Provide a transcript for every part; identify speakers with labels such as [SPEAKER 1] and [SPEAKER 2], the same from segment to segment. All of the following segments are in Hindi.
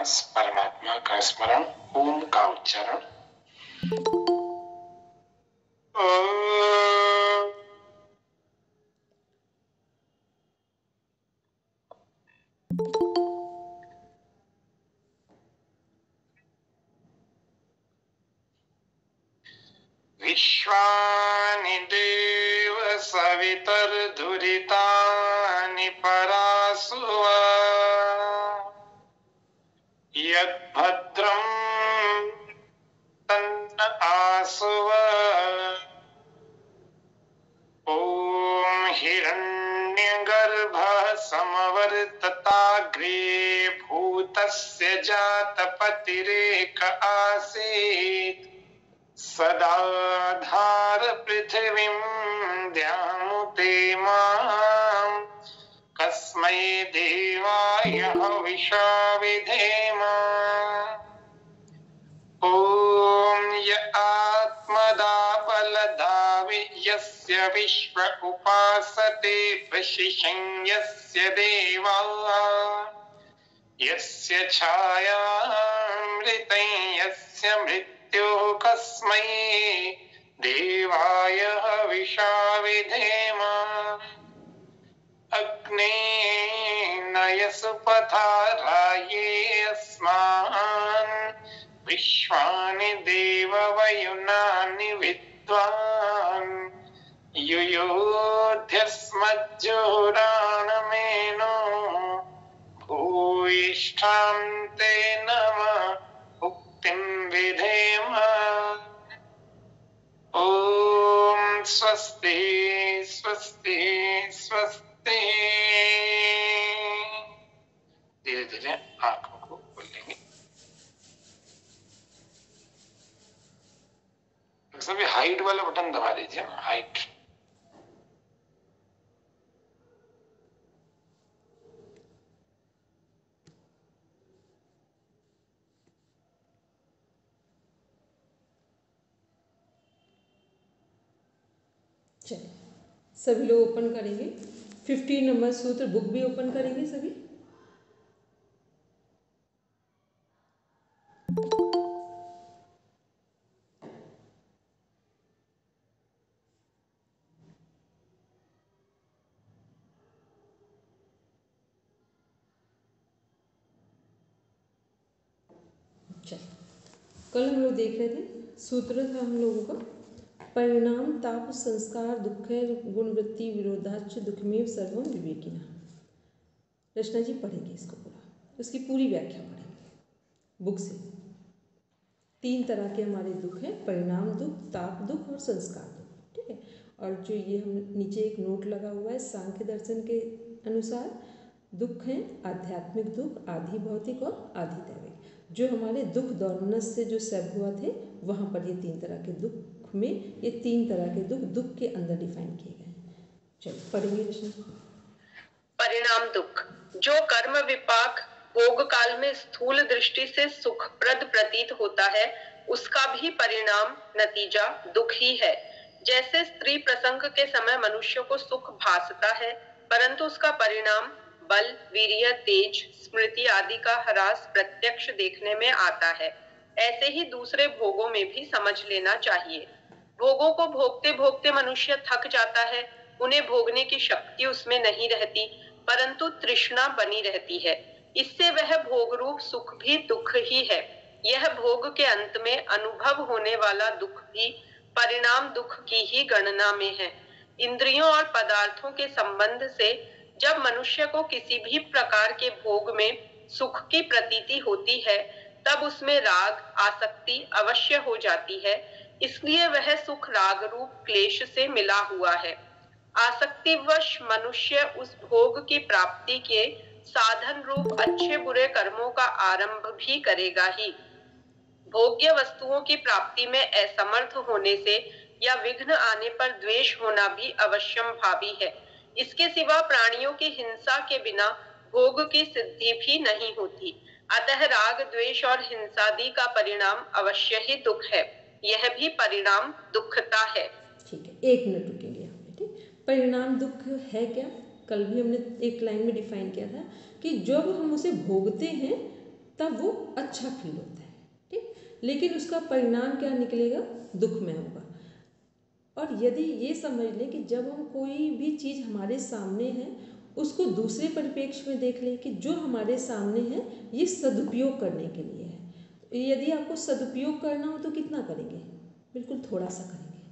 [SPEAKER 1] अभ्यास, परमात्मा का स्मरण, ओम का उच्चारण। विश्वानि देव सवितर्दुरितानि परासुव यद्भद्रं तन्न आसुव। ॐ हिरण्यगर्भः समवर्तताग्रे भूतस्य जातपतिरेक आसीत् सदा धार पृथिवीं द्यामुते मां कस्मै देवाय हविषा विधेम। ॐ य आत्मदा बलदा यस्य विश्व उपासते प्रशिशं यस्य देवा यस्य छायामृतं यस्य मृत्युः कस्मै देवाय हविषा विधेम। अग्ने नयसुपथा राये अस्मान् विश्वानि देववयुनानि विद्वान् युयोध्यस्मज्जोराणमेनो भूयिष्ठां ते नमः उक्तिं विधेम। ॐ स्वस्ति स्वस्ति स्वस्ति। धीरे धीरे आंखों को खोलेंगे। सभी हाइट वाला बटन दबा दीजिए, हाइट।
[SPEAKER 2] चलिए सभी लोग ओपन करेंगे। 15 नंबर सूत्र बुक भी ओपन करेंगे सभी। चलिए कल हम लोग देख रहे थे, सूत्र था हम लोगों का परिणाम ताप संस्कार दुखे गुणवृत्ति विरोधाच दुखमेव सर्वम विवेकिना। रचना जी पढ़ेंगे इसको पूरा, इसकी पूरी व्याख्या पढ़ेंगे बुक से। 3 तरह के हमारे दुख हैं, परिणाम दुख, ताप दुख और संस्कार दुख, ठीक है। और जो ये हम नीचे एक नोट लगा हुआ है, सांख्य दर्शन के अनुसार दुख हैं आध्यात्मिक दुख, आधि भौतिक और आधि दैविक। जो हमारे दुख दौर्मनस से जो सब हुआ थे, वहाँ पर ये 3 तरह के दुख में ये 3 तरह के दुख के अंदर डिफाइन किए गए हैं। चलिए पढ़ेंगे रचना।
[SPEAKER 3] परिणाम दुख जो कर्म विपाक भोग काल में स्थूल दृष्टि से सुखप्रद प्रतीत होता है, उसका भी परिणाम नतीजा दुख ही है। जैसे स्त्री प्रसंग के समय मनुष्य को सुख भासता है, परंतु उसका परिणाम बल, वीर्य, तेज, स्मृति आदि का ह्रास प्रत्यक्ष देखने में आता है। ऐसे ही दूसरे भोगों में भी समझ लेना चाहिए। भोगों को भोगते भोगते मनुष्य थक जाता है, उन्हें भोगने की शक्ति उसमें नहीं रहती, परंतु तृष्णा बनी रहती है। इससे वह भोग रूप सुख भी दुख ही है। यह भोग के अंत में अनुभव होने वाला दुख भी परिणाम दुख की ही गणना में है। इंद्रियों और पदार्थों के संबंध से जब मनुष्य को किसी भी प्रकार के भोग में सुख की प्रतीति होती है, तब उसमें राग आसक्ति अवश्य हो जाती है। इसलिए वह सुख राग रूप क्लेश से मिला हुआ है। आसक्तिवश मनुष्य उस भोग की प्राप्ति के साधन रूप अच्छे बुरे कर्मों का आरंभ भी करेगा ही। भोग्य वस्तुओं की प्राप्ति में असमर्थ होने से या विघ्न आने पर द्वेष होना भी अवश्यम भावी है। इसके सिवा प्राणियों की हिंसा के बिना भोग की सिद्धि भी नहीं होती। अतः राग द्वेष और हिंसादि का परिणाम अवश्य ही दुख है। यह भी परिणाम दुखता है।
[SPEAKER 2] ठीक है, 1 मिनट रुकेंगे यहाँ पे, ठीक। परिणाम दुख है क्या? कल भी हमने एक लाइन में डिफाइन किया था कि जब हम उसे भोगते हैं तब वो अच्छा फील होता है, ठीक। लेकिन उसका परिणाम क्या निकलेगा, दुखमय होगा। और यदि ये समझ लें कि जब हम कोई भी चीज़ हमारे सामने है उसको दूसरे परिप्रेक्ष्य में देख लें कि जो हमारे सामने है ये सदुपयोग करने के लिए है। यदि आपको सदुपयोग करना हो तो कितना करेंगे, बिल्कुल थोड़ा सा करेंगे,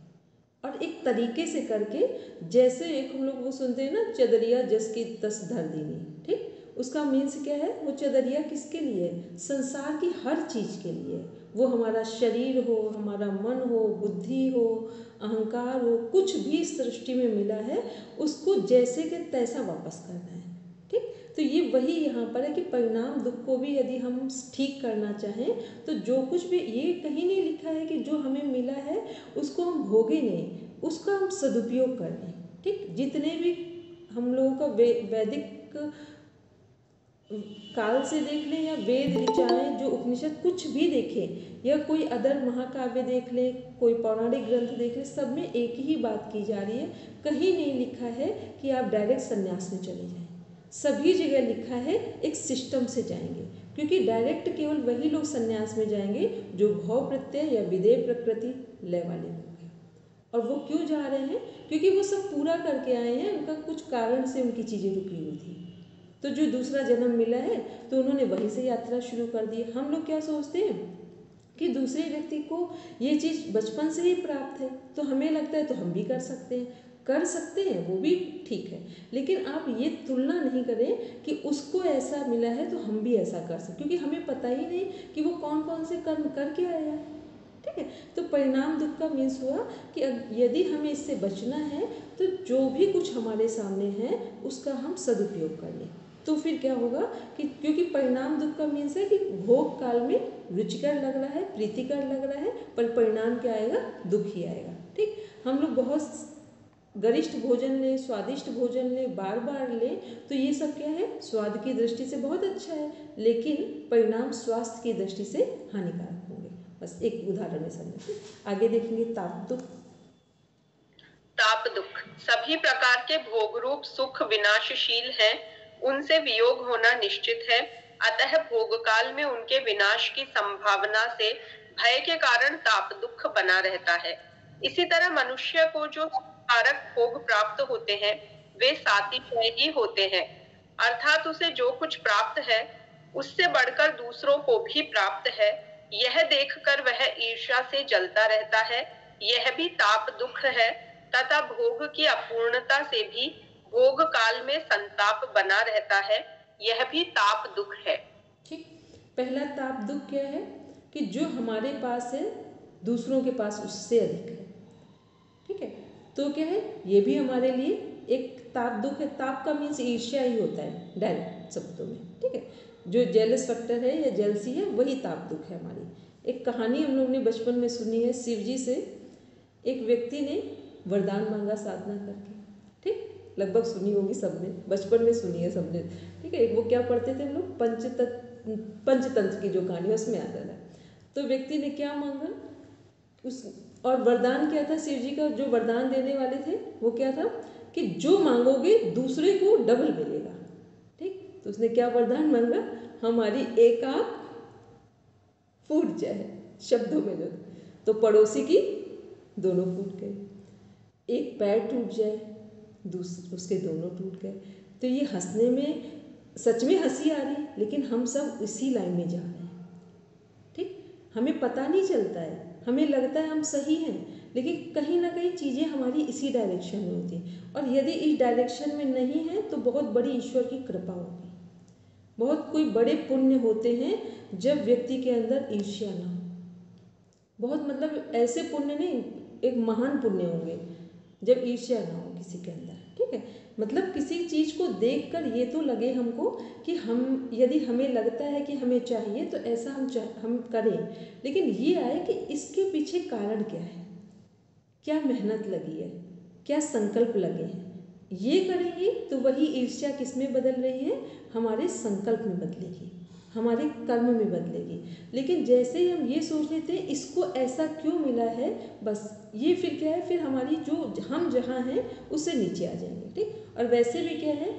[SPEAKER 2] और एक तरीके से करके, जैसे एक हम लोग वो सुनते हैं ना, चदरिया जस की तस धर दीनी, ठीक। उसका मीन्स क्या है, वो चदरिया किसके लिए है, संसार की हर चीज़ के लिए। वो हमारा शरीर हो, हमारा मन हो, बुद्धि हो, अहंकार हो, कुछ भी इस सृष्टि में मिला है उसको जैसे कि तैसा वापस करना है, ठीक। तो ये वही यहाँ पर है कि परिणाम दुख को भी यदि हम ठीक करना चाहें तो जो कुछ भी, ये कहीं नहीं लिखा है कि जो हमें मिला है उसको हम भोगे नहीं, उसका हम सदुपयोग कर लें, ठीक। जितने भी हम लोगों का वैदिक काल से देख लें या वेद ऋचाएँ, जो उपनिषद कुछ भी देखें या कोई अदर महाकाव्य देख लें, कोई पौराणिक ग्रंथ देख लें, सब में एक ही बात की जा रही है। कहीं नहीं लिखा है कि आप डायरेक्ट संन्यास में चले जाएं, सभी जगह लिखा है एक सिस्टम से जाएंगे, क्योंकि डायरेक्ट केवल वही लोग संन्यास में जाएंगे जो भाव प्रत्यय या विदेह प्रकृति लय वाले लोग हैं। और वो क्यों जा रहे हैं, क्योंकि वो सब पूरा करके आए हैं, उनका कुछ कारण से उनकी चीज़ें रुकी हुई थी, तो जो दूसरा जन्म मिला है तो उन्होंने वहीं से यात्रा शुरू कर दी। हम लोग क्या सोचते हैं कि दूसरे व्यक्ति को ये चीज़ बचपन से ही प्राप्त है तो हमें लगता है तो हम भी कर सकते हैं, वो भी ठीक है, लेकिन आप ये तुलना नहीं करें कि उसको ऐसा मिला है तो हम भी ऐसा कर सकते, क्योंकि हमें पता ही नहीं कि वो कौन कौन से कर्म करके आया, ठीक है। तो परिणाम दुख का मीन्स हुआ कि यदि हमें इससे बचना है तो जो भी कुछ हमारे सामने है उसका हम सदुपयोग कर लें, तो फिर क्या होगा कि क्योंकि परिणाम दुख का मीन्स है कि भोग काल में रुचिकर लग रहा है, प्रीतिकर लग रहा है, पर परिणाम क्या आएगा, दुख ही आएगा, ठीक। हम लोग बहुत गरिष्ठ भोजन लें, स्वादिष्ट भोजन लें, बार बार लें, तो ये सब क्या है, स्वाद की दृष्टि से बहुत अच्छा है, लेकिन परिणाम स्वास्थ्य की दृष्टि से हानिकारक होंगे। बस एक उदाहरण में समझिए, आगे देखेंगे ताप दुख।
[SPEAKER 3] ताप दुख सभी प्रकार के भोग रूप सुख विनाशशील हैं, उनसे वियोग होना निश्चित है, अतः भोग काल में उनके विनाश की संभावना से भय के कारण ताप दुख बना रहता है। इसी तरह मनुष्य को जो कारक भोग प्राप्त होते हैं वे सातिशय ही होते हैं, अर्थात उसे जो कुछ प्राप्त है उससे बढ़कर दूसरों को भी प्राप्त है, यह देखकर वह ईर्ष्या से जलता रहता है, यह भी ताप दुख है। तथा भोग की अपूर्णता से भी भोग काल में संताप बना रहता है, यह भी ताप दुख है,
[SPEAKER 2] ठीक। पहला ताप दुख क्या है कि जो हमारे पास है दूसरों के पास उससे अधिक है, ठीक है। तो क्या है, ये भी हमारे लिए एक ताप दुख है। ताप का मीन्स ईर्ष्या ही होता है डायरेक्ट शब्दों में, ठीक है। जो जेलस फैक्टर है या जेलसी है वही ताप दुख है हमारी। एक कहानी हम लोग ने बचपन में सुनी है, शिव जी से एक व्यक्ति ने वरदान मांगा साधना करके, ठीक, लगभग सुनी होगी सबने, बचपन में सुनी है सबने, ठीक है। वो क्या पढ़ते थे हम लोग, पंचतंत्र की जो कहानी है उसमें आता था। तो व्यक्ति ने क्या मांगा उस, और वरदान क्या था, शिव जी का जो वरदान देने वाले थे वो क्या था कि जो मांगोगे दूसरे को डबल मिलेगा, ठीक। तो उसने क्या वरदान मांगा, हमारी एक आँख फूट जाए, शब्दों में जो, तो पड़ोसी की दोनों फूट गए, एक पैर टूट जाए, दूसरे उसके दोनों टूट गए। तो ये हंसने में सच में हंसी आ रही, लेकिन हम सब इसी लाइन में जा रहे हैं, ठीक। हमें पता नहीं चलता है, हमें लगता है हम सही हैं, लेकिन कहीं ना कहीं चीज़ें हमारी इसी डायरेक्शन में होती हैं, और यदि इस डायरेक्शन में नहीं है तो बहुत बड़ी ईश्वर की कृपा होगी। बहुत कोई बड़े पुण्य होते हैं जब व्यक्ति के अंदर ईर्ष्या ना हो, बहुत मतलब ऐसे पुण्य नहीं, एक महान पुण्य होंगे जब ईर्ष्या ना हो किसी के अंदर, ठीक है। मतलब किसी चीज़ को देखकर ये तो लगे हमको कि हम, यदि हमें लगता है कि हमें चाहिए तो ऐसा हम करें, लेकिन ये आए कि इसके पीछे कारण क्या है, क्या मेहनत लगी है, क्या संकल्प लगे हैं, ये करेंगे तो वही ईर्ष्या किस में बदल रही है, हमारे संकल्प में बदलेगी, हमारे कर्म में बदलेगी। लेकिन जैसे ही हम ये सोच लेते हैं इसको ऐसा क्यों मिला है, बस ये फिर क्या है, फिर हमारी जो हम जहाँ हैं उससे नीचे आ जाएंगे, ठीक। और वैसे भी क्या है,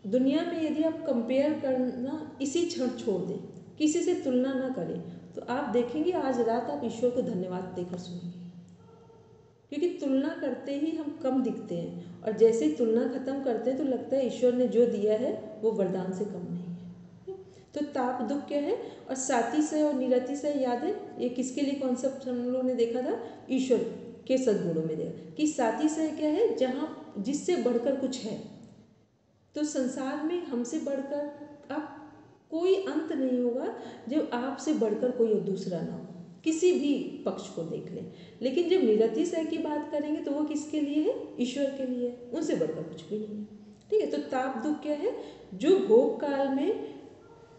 [SPEAKER 2] दुनिया में यदि आप कंपेयर करना इसी क्षण छोड़ दें किसी से तुलना ना करें, तो आप देखेंगे आज रात आप ईश्वर को धन्यवाद देकर सोएंगे। क्योंकि तुलना करते ही हम कम दिखते हैं, और जैसे ही तुलना खत्म करते हैं तो लगता है ईश्वर ने जो दिया है वो वरदान से कम नहीं है। तो ताप दुख क्या है, और सातिशय और निरतिशय याद है, ये किसके लिए कॉन्सेप्ट हम लोगों ने देखा था, ईश्वर के सद्गुणों में देखा कि सातिशय क्या है, जहाँ जिससे बढ़कर कुछ है। तो संसार में हमसे बढ़कर आप कोई अंत नहीं होगा जब आपसे बढ़कर कोई दूसरा ना हो, किसी भी पक्ष को देख लें। लेकिन जब निरतिशय की बात करेंगे तो वो किसके लिए है, ईश्वर के लिए है, उनसे बढ़कर कुछ भी नहीं है। ठीक है, तो ताप दुख क्या है, जो भोग काल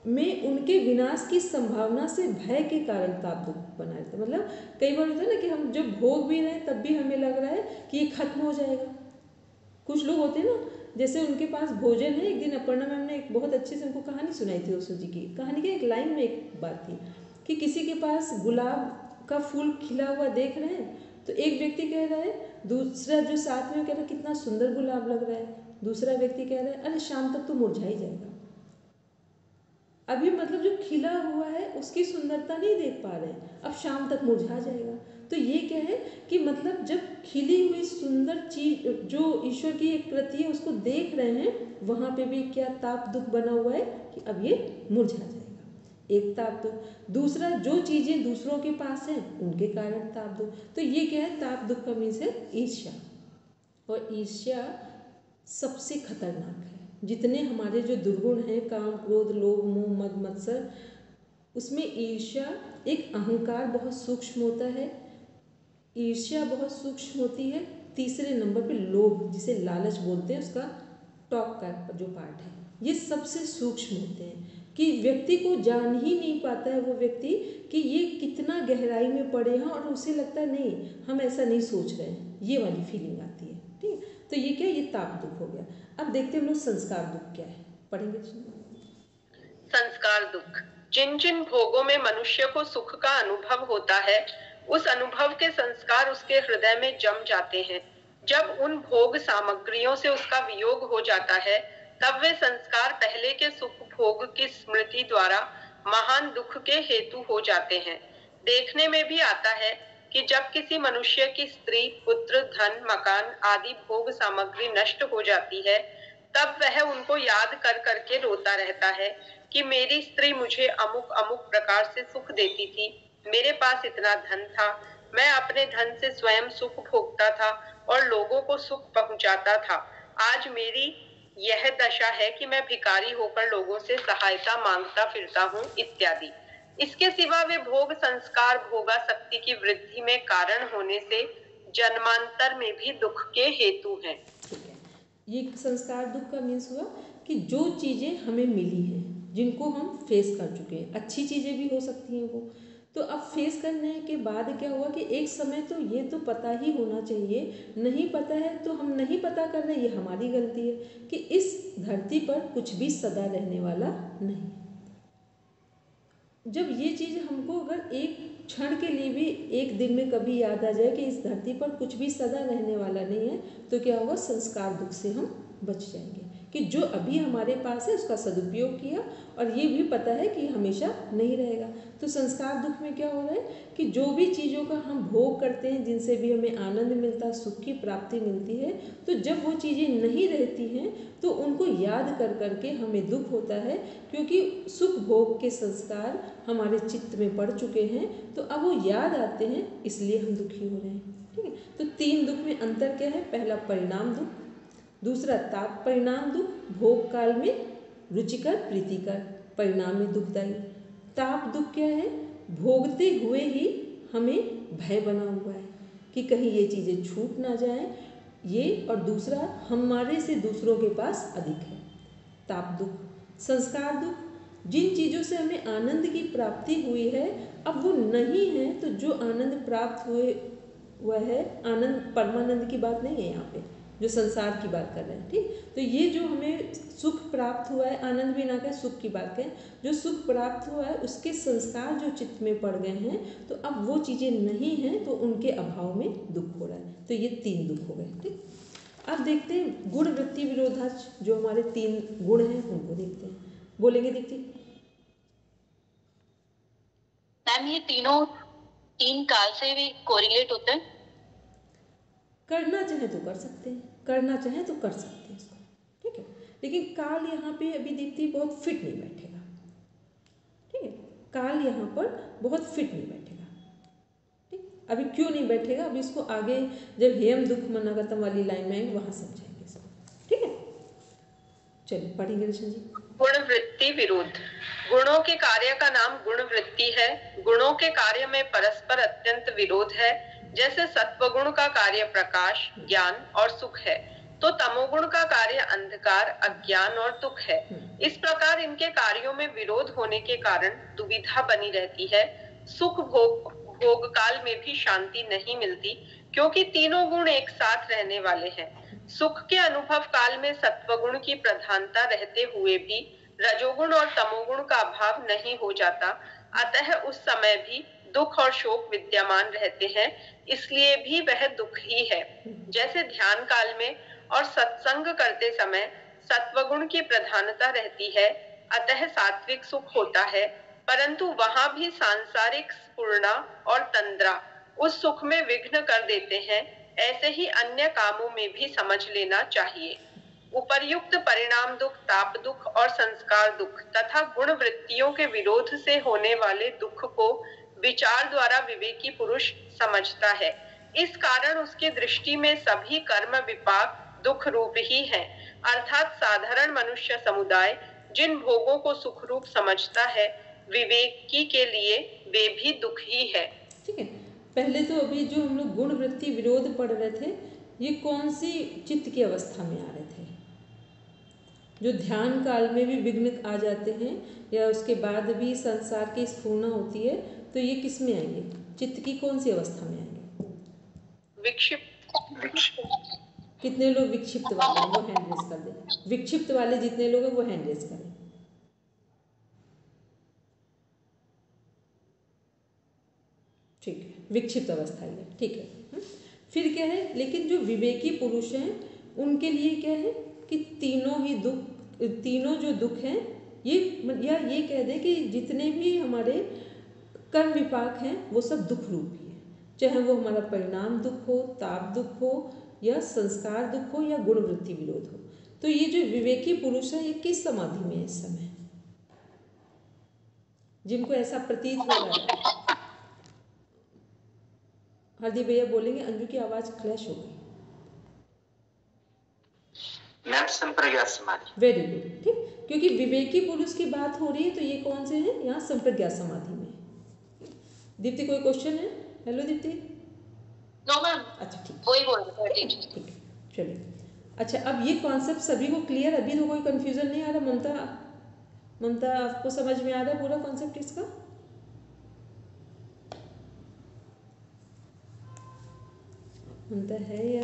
[SPEAKER 2] में उनके विनाश की संभावना से भय के कारण ताप दुख बना रहता है। मतलब कई बार होता है ना कि हम जब भोग भी रहे तब भी हमें लग रहा है कि ये खत्म हो जाएगा। कुछ लोग होते हैं ना, जैसे उनके पास भोजन है, एक दिन अपर्णा मैम ने एक बहुत अच्छे से उनको कहानी सुनाई थी, ओशो जी की कहानी के एक लाइन में एक बात थी कि किसी के पास गुलाब का फूल खिला हुआ देख रहे हैं, तो एक व्यक्ति कह रहा है, दूसरा जो साथ में कह रहा है कितना सुंदर गुलाब लग रहा है, दूसरा व्यक्ति कह रहा है अरे शाम तक तो मुरझा ही जाएगा। अभी मतलब जो खिला हुआ है उसकी सुंदरता नहीं देख पा रहे हैं, अब शाम तक मुरझा जाएगा। तो ये क्या है कि मतलब जब खिली हुई सुंदर चीज जो ईश्वर की एक कृति है उसको देख रहे हैं, वहाँ पे भी क्या ताप दुख बना हुआ है कि अब ये मुरझा जाएगा। एक ताप दुख। दूसरा, जो चीज़ें दूसरों के पास हैं उनके कारण ताप दुख। तो ये क्या है, ताप दुख का मीन्स है ईर्ष्या, और ईर्ष्या सबसे खतरनाक है। जितने हमारे जो दुर्गुण हैं, काम क्रोध लोभ मोह मद मत्सर, उसमें ईर्ष्या एक अहंकार बहुत सूक्ष्म होता है, ईर्ष्या बहुत सूक्ष्म होती है। तीसरे नंबर पे लोभ, जिसे लालच बोलते हैं, उसका टॉप का जो पार्ट है, ये सबसे सूक्ष्म होते हैं कि व्यक्ति को जान ही नहीं पाता है वो व्यक्ति कि ये कितना गहराई में पड़े हैं, और उसे लगता है नहीं हम ऐसा नहीं सोच रहे हैं, ये वाली फीलिंग आती है। ठीक है, तो ये क्या, ये ताप दुख हो गया। अब देखते हैं हम लोग संस्कार दुख क्या है, पढ़ेंगे।
[SPEAKER 3] संस्कार दुख, जिन जिन भोगों में मनुष्य को सुख का अनुभव होता है, उस अनुभव के संस्कार उसके हृदय में जम जाते हैं। जब उन भोग सामग्रियों से उसका वियोग हो जाता है, तब वे संस्कार पहले के सुख भोग की स्मृति द्वारा महान दुख के हेतु हो जाते हैं। देखने में भी आता है कि जब किसी मनुष्य की स्त्री, पुत्र, धन, मकान आदि भोग सामग्री नष्ट हो जाती है, तब वह उनको याद कर करके रोता रहता है कि मेरी स्त्री मुझे अमुक अमुक प्रकार से सुख देती थी, मेरे पास इतना धन था, मैं अपने धन से स्वयं सुख भोगता था और लोगों को सुख पहुंचाता था। आज मेरी यह दशा है कि मैं भिखारी होकर लोगों से सहायता मांगता फिरता हूँ, इत्यादि। इसके सिवा वे भोग संस्कार भोगा शक्ति की वृद्धि में कारण होने से जन्मांतर में भी दुख के हेतु हैं।
[SPEAKER 2] ये संस्कार दुख का मीन्स हुआ कि जो चीज़ें हमें मिली हैं, जिनको हम फेस कर चुके हैं, अच्छी चीज़ें भी हो सकती हैं वो, तो अब फेस करने के बाद क्या हुआ कि एक समय तो ये तो पता ही होना चाहिए, नहीं पता है तो हम नहीं पता कर रहे, ये हमारी गलती है कि इस धरती पर कुछ भी सदा रहने वाला नहीं। जब ये चीज़ हमको अगर एक क्षण के लिए भी एक दिन में कभी याद आ जाए कि इस धरती पर कुछ भी सदा रहने वाला नहीं है, तो क्या होगा, संस्कार दुख से हम बच जाएंगे कि जो अभी हमारे पास है उसका सदुपयोग किया, और ये भी पता है कि हमेशा नहीं रहेगा। तो संस्कार दुख में क्या हो रहा है कि जो भी चीज़ों का हम भोग करते हैं, जिनसे भी हमें आनंद मिलता है, सुख की प्राप्ति मिलती है, तो जब वो चीज़ें नहीं रहती हैं तो उनको याद कर करके हमें दुख होता है, क्योंकि सुख भोग के संस्कार हमारे चित्त में पड़ चुके हैं, तो अब वो याद आते हैं, इसलिए हम दुखी हो रहे हैं। ठीक है, तो तीन दुख में अंतर क्या है, पहला परिणाम दुख, दूसरा ताप परिणाम दुख, भोग काल में रुचिकर प्रीतिकर, परिणाम में दुखदायी। ताप दुख क्या है, भोगते हुए ही हमें भय बना हुआ है कि कहीं ये चीज़ें छूट ना जाएं, ये, और दूसरा हमारे से दूसरों के पास अधिक है, ताप दुख। संस्कार दुख, जिन चीज़ों से हमें आनंद की प्राप्ति हुई है अब वो नहीं है, तो जो आनंद प्राप्त हुआ है, आनंद परमानंद की बात नहीं है यहाँ पे, जो संसार की बात कर रहे हैं। ठीक, तो ये जो हमें सुख प्राप्त हुआ है, आनंद भी ना कहें, सुख की बात कहें, जो सुख प्राप्त हुआ है उसके संस्कार जो चित्त में पड़ गए हैं, तो अब वो चीज़ें नहीं हैं, तो उनके अभाव में दुख हो रहा है। तो ये तीन दुख हो गए। ठीक, अब देखते हैं गुण वृत्ति विरोधाच, जो हमारे तीन गुण हैं उनको देखते हैं। बोलेंगे दीप्ति?
[SPEAKER 4] मैम ये तीनों तीन काल से भी कोरिलेट होते हैं?
[SPEAKER 2] करना चाहे तो कर सकते हैं, करना चाहे तो कर सकते हैं इसको, ठीक है। लेकिन काल यहाँ पे अभी दीप्ति बहुत फिट नहीं बैठेगा, ठीक है। काल यहाँ पर बहुत फिट नहीं बैठेगा, ठीक। अभी क्यों नहीं बैठेगा, अभी इसको आगे जब हेयम दुख मनागतम वाली लाइन में आएंगे वहाँ समझाएंगे इसको, ठीक है। चलिए पढ़ेंगे रचना जी।
[SPEAKER 3] गुण वृत्ति विरोध। गुणों के कार्य का नाम गुण वृत्ति है। गुणों के कार्य में परस्पर अत्यंत विरोध है। जैसे सत्वगुण का कार्य प्रकाश, ज्ञान और सुख है, तो तमोगुण का कार्य अंधकार, अज्ञान और दुख है। इस प्रकार इनके कार्यों में विरोध होने के कारण दुविधा बनी रहती है। सुख भोग काल में भी शांति नहीं मिलती, क्योंकि तीनों गुण एक साथ रहने वाले हैं। सुख के अनुभव काल में सत्वगुण की प्रधानता रहते हुए भी रजोगुण और तमोगुण का अभाव नहीं हो जाता, अतः उस समय भी दुख और शोक विद्यमान रहते हैं, इसलिए भी वह दुख ही है। जैसे ध्यान काल में और सत्संग करते समय सत्वगुण की प्रधानता रहती है, अतः सात्विक सुख होता है, परंतु वहां भी सांसारिक स्फुरना और तंद्रा उस सुख में विघ्न कर देते हैं। ऐसे ही अन्य कामों में भी समझ लेना चाहिए। उपर्युक्त परिणाम दुख, ताप दुख और संस्कार दुख तथा गुण वृत्तियों के विरोध से होने वाले दुख को विचार द्वारा विवेकी पुरुष समझता है। इस कारण उसकी दृष्टि में सभी कर्म विपाक दुख रूप ही हैं, अर्थात साधारण मनुष्य समुदाय जिन भोगों को सुख रूप समझता है, विवेकी के लिए वे भी दुख ही है।
[SPEAKER 2] ठीक है। पहले तो अभी जो हम लोग गुण वृत्ति विरोध पढ़ रहे थे, ये कौन सी चित्त की अवस्था में आ रहे थे? जो ध्यान काल में भी विघ्न आ जाते हैं या उसके बाद भी संसार की स्फूर्णा होती है, तो ये किस में आएंगे? चित्त की कौन सी अवस्था में आएंगे?
[SPEAKER 3] विक्षिप्त।
[SPEAKER 2] कितने लोग विक्षिप्त वाले हैं वो हैंड रेज कर दें। विक्षिप्त वाले जितने लोग हैं वो हैंड रेज करें। ठीक है, विक्षिप्त अवस्था है, ठीक है। फिर क्या है, लेकिन जो विवेकी पुरुष हैं उनके लिए क्या है कि तीनों ही दुख, तीनों जो दुख हैं ये, या ये कह दें कि जितने भी हमारे कर्म विपाक हैं वो सब दुख रूप ही है, चाहे वो हमारा परिणाम दुख हो, ताप दुख हो, या संस्कार दुख हो, या गुण वृत्ति विरोध हो। तो ये जो विवेकी पुरुष है ये किस समाधि में है इस समय, जिनको ऐसा प्रतीत हो रहा है? हरदीप भैया बोलेंगे, अंजू की आवाज क्लैश हो गई।
[SPEAKER 1] मैम संप्रज्ञात समाधि।
[SPEAKER 2] वेरी गुड, ठीक। क्योंकि विवेकी पुरुष की बात हो रही है, तो ये कौन से हैं? यहाँ संप्रज्ञात समाधि में। दीप्ति कोई क्वेश्चन है? हेलो दीप्ति।
[SPEAKER 4] No ma'am.
[SPEAKER 2] अच्छा ठीक,
[SPEAKER 4] वही बोल रहे थे।
[SPEAKER 2] ठीक है, चलिए। अच्छा, अब ये कॉन्सेप्ट सभी को क्लियर? अभी तो कोई कंफ्यूजन नहीं आ रहा? ममता आपको समझ में आ रहा है पूरा कॉन्सेप्ट इसका? ममता है या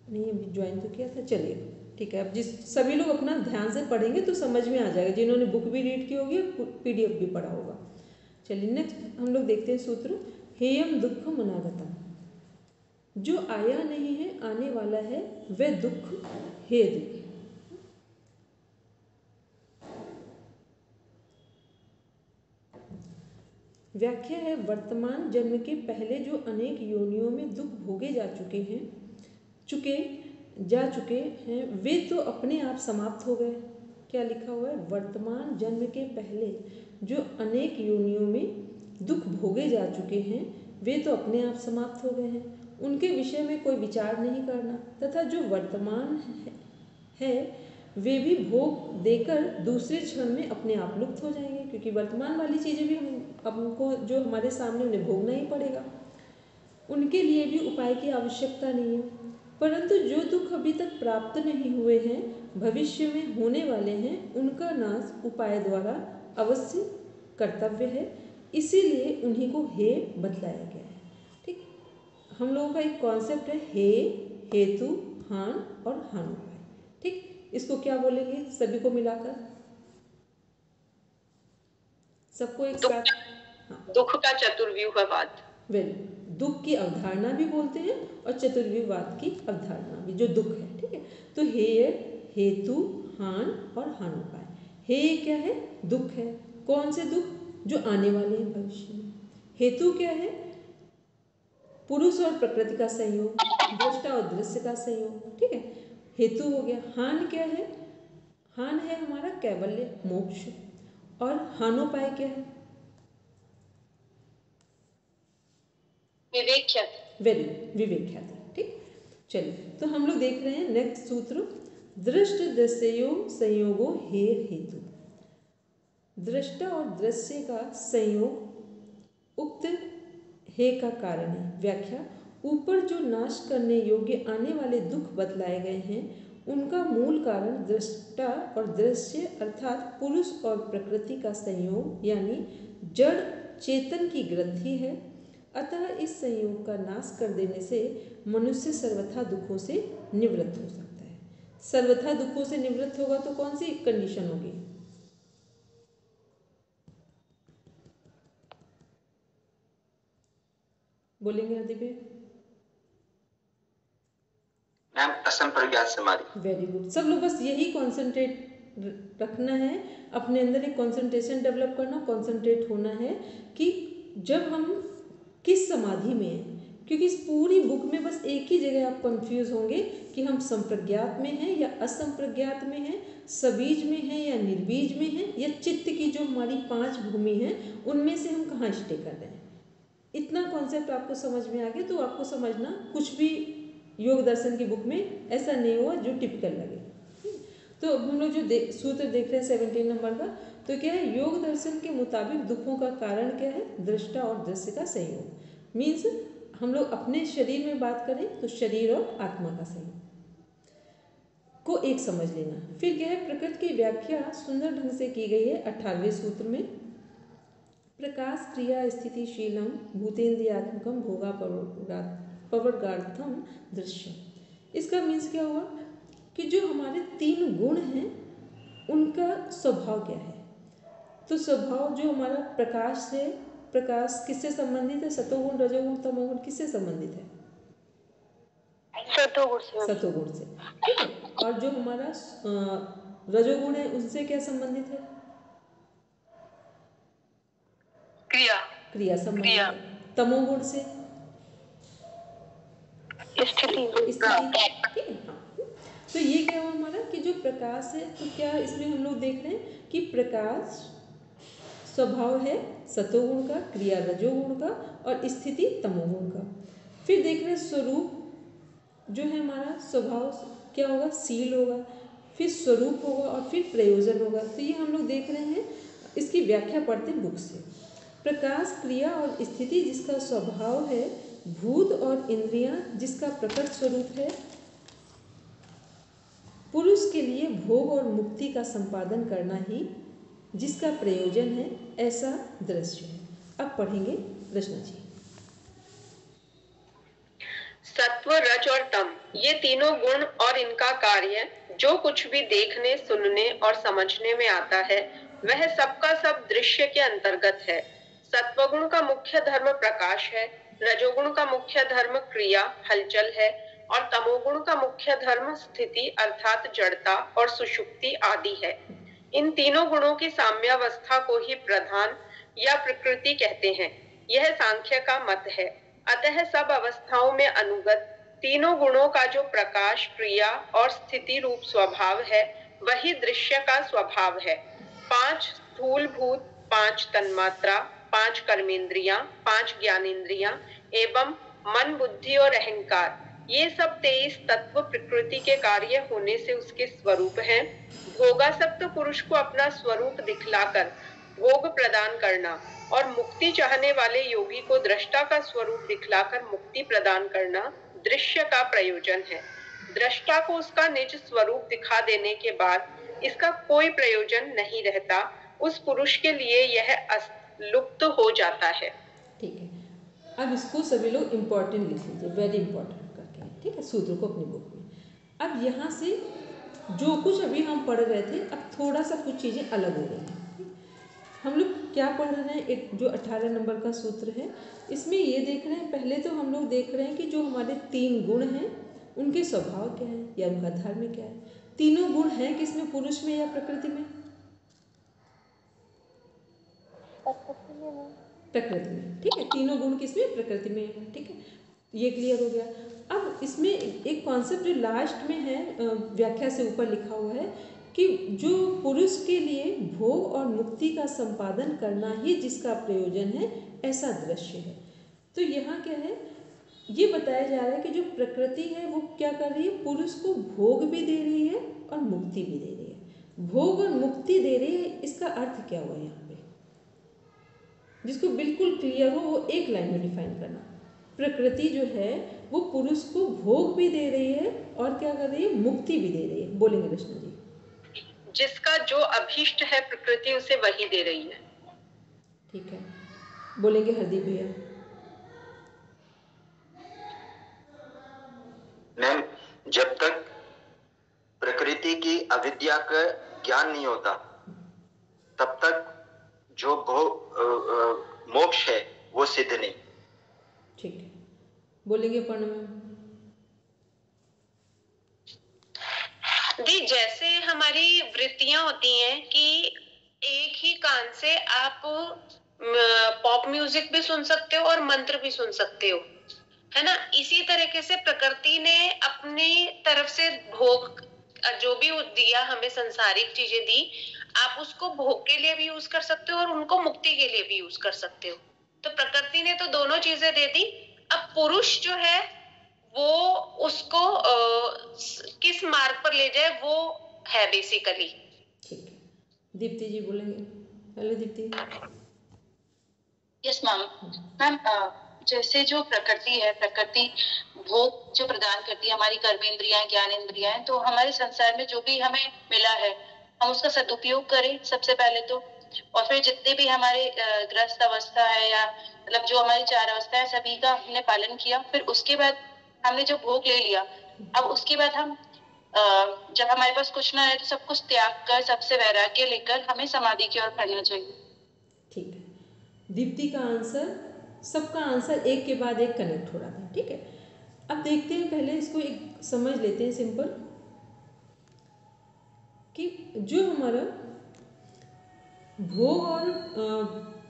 [SPEAKER 2] नहीं? अभी ज्वाइन तो किया था। चलिए ठीक है, अब सभी लोग अपना ध्यान से पढ़ेंगे तो समझ में आ जाएगा, जिन्होंने बुक भी रीड की होगी, PDF भी पढ़ा होगा। चलिए नेक्स्ट हम लोग देखते हैं सूत्र, हेयम दुख मनागतम। जो आया नहीं है, आने वाला है, वह दुख हे दुख। व्याख्या है, वर्तमान जन्म के पहले जो अनेक योनियों में दुख भोगे जा चुके हैं वे तो अपने आप समाप्त हो गए। क्या लिखा हुआ है? वर्तमान जन्म के पहले जो अनेक योनियों में दुख भोगे जा चुके हैं वे तो अपने आप समाप्त हो गए हैं, उनके विषय में कोई विचार नहीं करना, तथा जो वर्तमान है वे भी भोग देकर दूसरे क्षण में अपने आप लुप्त हो जाएंगे, क्योंकि वर्तमान वाली चीज़ें भी हमको जो हमारे सामने उन्हें भोगना ही पड़ेगा। उनके लिए भी उपाय की आवश्यकता नहीं है, परंतु जो दुख अभी तक प्राप्त नहीं हुए हैं, भविष्य में होने वाले हैं, उनका नाश उपाय द्वारा अवश्य कर्तव्य है, इसीलिए उन्हीं को हे बतलाया गया है। ठीक, हम लोगों का एक कॉन्सेप्ट है हे, हेतु, हान और हानुपाय। ठीक, इसको क्या बोलेंगे सभी को मिलाकर? सबको एक साथ। हाँ,
[SPEAKER 3] दुख का चतुर्व्यूहवाद।
[SPEAKER 2] वेरी, दुख की अवधारणा भी बोलते हैं और चतुर्व्यूहवाद की अवधारणा भी, जो दुख है। ठीक है, तो हे, हेतु, हान और हानुपाय। हे क्या है? दुख है। कौन से दुख? जो आने वाले हैं भविष्य में। हेतु क्या है? पुरुष और प्रकृति का संयोग, दृष्टा और दृश्य का संयोग, ठीक है, हेतु हो गया। हान क्या है? हान है हमारा कैवल्य मोक्ष, और हानोपाय क्या है?
[SPEAKER 3] विवेक ख्याति।
[SPEAKER 2] वेरी विवेक ख्याति, ठीक। चलिए, तो हम लोग देख रहे हैं नेक्स्ट सूत्र, दृष्ट दृश्यो संयोगो हे हेतु। दृष्टा और दृश्य का संयोग उक्त हे का कारण है। व्याख्या, ऊपर जो नाश करने योग्य आने वाले दुख बतलाए गए हैं उनका मूल कारण दृष्टा और दृश्य अर्थात पुरुष और प्रकृति का संयोग यानी जड़ चेतन की ग्रंथि है। अतः इस संयोग का नाश कर देने से मनुष्य सर्वथा दुखों से निवृत्त हो सकता है। सर्वथा दुखों से निवृत्त होगा तो कौन सी कंडीशन होगी? बोलेंगे आदित्य?
[SPEAKER 1] मैम असंप्रज्ञात समाधि।
[SPEAKER 2] Very good. सब लोग बस यही कॉन्सेंट्रेट रखना है, अपने अंदर एक कॉन्सेंट्रेशन डेवलप करना, कॉन्सेंट्रेट होना है कि जब हम किस समाधि में हैं, क्योंकि इस पूरी बुक में बस एक ही जगह आप कंफ्यूज होंगे कि हम संप्रज्ञात में हैं या असंप्रज्ञात में हैं, सबीज में हैं या निर्बीज में हैं, या चित्त की जो हमारी 5 भूमि हैं उनमें से हम कहाँ स्टे कर रहे हैं। इतना कॉन्सेप्ट आपको समझ में आ गया तो आपको समझना कुछ भी योग दर्शन की बुक में ऐसा नहीं हुआ जो टिपिकल लगे। तो हम लोग जो सूत्र देख रहे हैं 17 नंबर का, तो क्या है? योग दर्शन के मुताबिक दुखों का कारण क्या है? दृष्टा और दृश्य का संयोग। मीन्स हम लोग अपने शरीर में बात करें तो शरीर और आत्मा का संयोग को एक समझ लेना। फिर क्या है? प्रकृति की व्याख्या सुंदर ढंग से की गई है 18वें सूत्र में। प्रकाश क्रिया स्थितिशीलम भूतेन्द्रियात्मकम भोगा पवर्गार्थम दृश्य। इसका मीन्स क्या हुआ कि जो हमारे 3 गुण हैं उनका स्वभाव क्या है? तो स्वभाव जो हमारा प्रकाश है, प्रकाश किससे संबंधित है? सतोगुण, रजोगुण, तमोगुण किससे संबंधित है?
[SPEAKER 3] सतोगुण से।
[SPEAKER 2] सतोगुण से, ठीक है। और जो हमारा रजोगुण है उससे क्या संबंधित है?
[SPEAKER 3] क्रिया।
[SPEAKER 2] क्रिया संबंधित है। तमोगुण से
[SPEAKER 3] स्थिति।
[SPEAKER 2] ठीक है, हाँ। तो ये क्या हुआ हमारा कि जो प्रकाश है, तो क्या इसमें हम लोग देख रहे हैं कि प्रकाश स्वभाव है सतोगुण का, क्रिया रजोगुण का, और स्थिति तमोगुण का। फिर देख रहे हैं स्वरूप जो है हमारा स्वभाव क्या होगा? शील होगा, फिर स्वरूप होगा, और फिर प्रयोजन होगा। तो ये हम लोग देख रहे हैं, इसकी व्याख्या पढ़ते हैं बुक से। प्रकाश क्रिया और स्थिति जिसका स्वभाव है, भूत और इंद्रियां जिसका प्रकट स्वरूप है, पुरुष के लिए भोग और मुक्ति का संपादन करना ही जिसका प्रयोजन है, ऐसा दृश्य है। अब पढ़ेंगे रचना जी।
[SPEAKER 3] सत्व, रज और तम ये तीनों गुण और इनका कार्य जो कुछ भी देखने, सुनने और समझने में आता है वह सबका सब दृश्य के अंतर्गत है। सत्वगुण का मुख्य धर्म प्रकाश है, रजोगुण का मुख्य धर्म क्रिया हलचल है, और तमोगुण का मुख्य धर्म स्थिति अर्थात जड़ता और सुषुप्ति आदि है। इन तीनों गुणों की साम्यावस्था को ही प्रधान या प्रकृति कहते हैं। यह सांख्य का मत है। अतः सब अवस्थाओं में अनुगत तीनों गुणों का जो प्रकाश, क्रिया और स्थिति रूप स्वभाव है वही दृश्य का स्वभाव है। 5 स्थूल भूत, 5 तन्मात्रा, 5 कर्मेंद्रियां, 5 ज्ञानेंद्रियां एवं मन, बुद्धि और अहंकार ये सब 23 तत्व प्रकृति के कार्य होने से उसके स्वरूप हैं। भोगासक्त पुरुष को अपना स्वरूप दिखलाकर भोग प्रदान करना और मुक्ति चाहने वाले योगी को दृष्टा का स्वरूप दिखलाकर मुक्ति प्रदान करना दृश्य का प्रयोजन है। दृष्टा को उसका निज स्वरूप दिखा देने के बाद इसका कोई प्रयोजन नहीं रहता। उस पुरुष के लिए यह लुप्त हो जाता है।
[SPEAKER 2] ठीक है, अब इसको सभी लोग इम्पोर्टेंट लिख लीजिए, वेरी इंपॉर्टेंट करके, ठीक है, सूत्र को अपनी बुक में। अब यहाँ से जो कुछ अभी हम पढ़ रहे थे, अब थोड़ा सा कुछ चीज़ें अलग हो गई हैं। हम लोग क्या पढ़ रहे हैं? एक जो 18 नंबर का सूत्र है, इसमें ये देख रहे हैं, पहले तो हम लोग देख रहे हैं कि जो हमारे 3 गुण हैं उनके स्वभाव क्या है या उनका धर्म क्या है। तीनों गुण हैं किसमें? पुरुष में या प्रकृति में? प्रकृति में, ठीक है। तीनों गुण किसमें? प्रकृति में है, ठीक है। ये क्लियर हो गया। अब इसमें एक कॉन्सेप्ट जो लास्ट में है, व्याख्या से ऊपर लिखा हुआ है कि जो पुरुष के लिए भोग और मुक्ति का संपादन करना ही जिसका प्रयोजन है, ऐसा दृश्य है। तो यहाँ क्या है, ये बताया जा रहा है कि जो प्रकृति है वो क्या कर रही है, पुरुष को भोग भी दे रही है और मुक्ति भी दे रही है। भोग और मुक्ति दे रही है, इसका अर्थ क्या हुआ यहाँ पे, जिसको बिल्कुल क्लियर हो वो एक लाइन में डिफाइन करना। प्रकृति जो है वो पुरुष को भोग भी दे रही है और क्या कर रही है, मुक्ति भी दे रही है। बोलेंगे रचना जी।
[SPEAKER 3] जिसका जो अभीष्ट है प्रकृति उसे वही दे रही है।
[SPEAKER 2] ठीक है, बोलेंगे हरदीप भैया।
[SPEAKER 5] मैम, जब तक प्रकृति की अविद्या का ज्ञान नहीं होता तब तक जो मोक्ष है वो सिद्ध नहीं।
[SPEAKER 2] ठीक है, बोलेंगे पर्ण में।
[SPEAKER 3] दी, जैसे हमारी वृत्तियां होती हैं कि एक ही कान से आप पॉप म्यूजिक भी सुन सकते हो और मंत्र भी सुन सकते हो, है ना। इसी तरीके से प्रकृति ने अपनी तरफ से भोग जो भी दिया हमें, संसारिक चीजें दी, आप उसको भोग के लिए भी यूज कर सकते हो और उनको मुक्ति के लिए भी यूज कर सकते हो। तो प्रकृति ने तो दोनों चीजें दे दी। अब पुरुष जो है वो उसको किस मार्ग पर ले जाए वो है बेसिकली।
[SPEAKER 2] ठीक है, दीप्ति जी बोलेंगे। Hello Deepti.
[SPEAKER 4] Yes ma'am. Ma'am, जैसे जो प्रकृति है, प्रकृति भोग जो प्रदान करती है, हमारी कर्मेंद्रियां, ज्ञानेंद्रियां, तो हमारे संसार में जो भी हमें मिला है हम उसका सदुपयोग करें सबसे पहले तो, और फिर जितने भी हमारे ग्रस्त अवस्था है या मतलब जो हमारी 4 अवस्था है सभी का हमने पालन किया। फिर उसके बाद हमने जो भोग ले लिया, अब उसके बाद हम जब हमारे पास कुछ ना है तो सब कुछ त्याग कर, सबसे वैराग्य लेकर हमें समाधि की ओर बढ़ना चाहिए।
[SPEAKER 2] ठीक है, दीप्ति का आंसर, सबका आंसर एक के बाद एक कनेक्ट हो रहा था। ठीक है, अब देखते हैं, पहले इसको एक समझ लेते हैं सिंपल, कि जो हमारा भोग और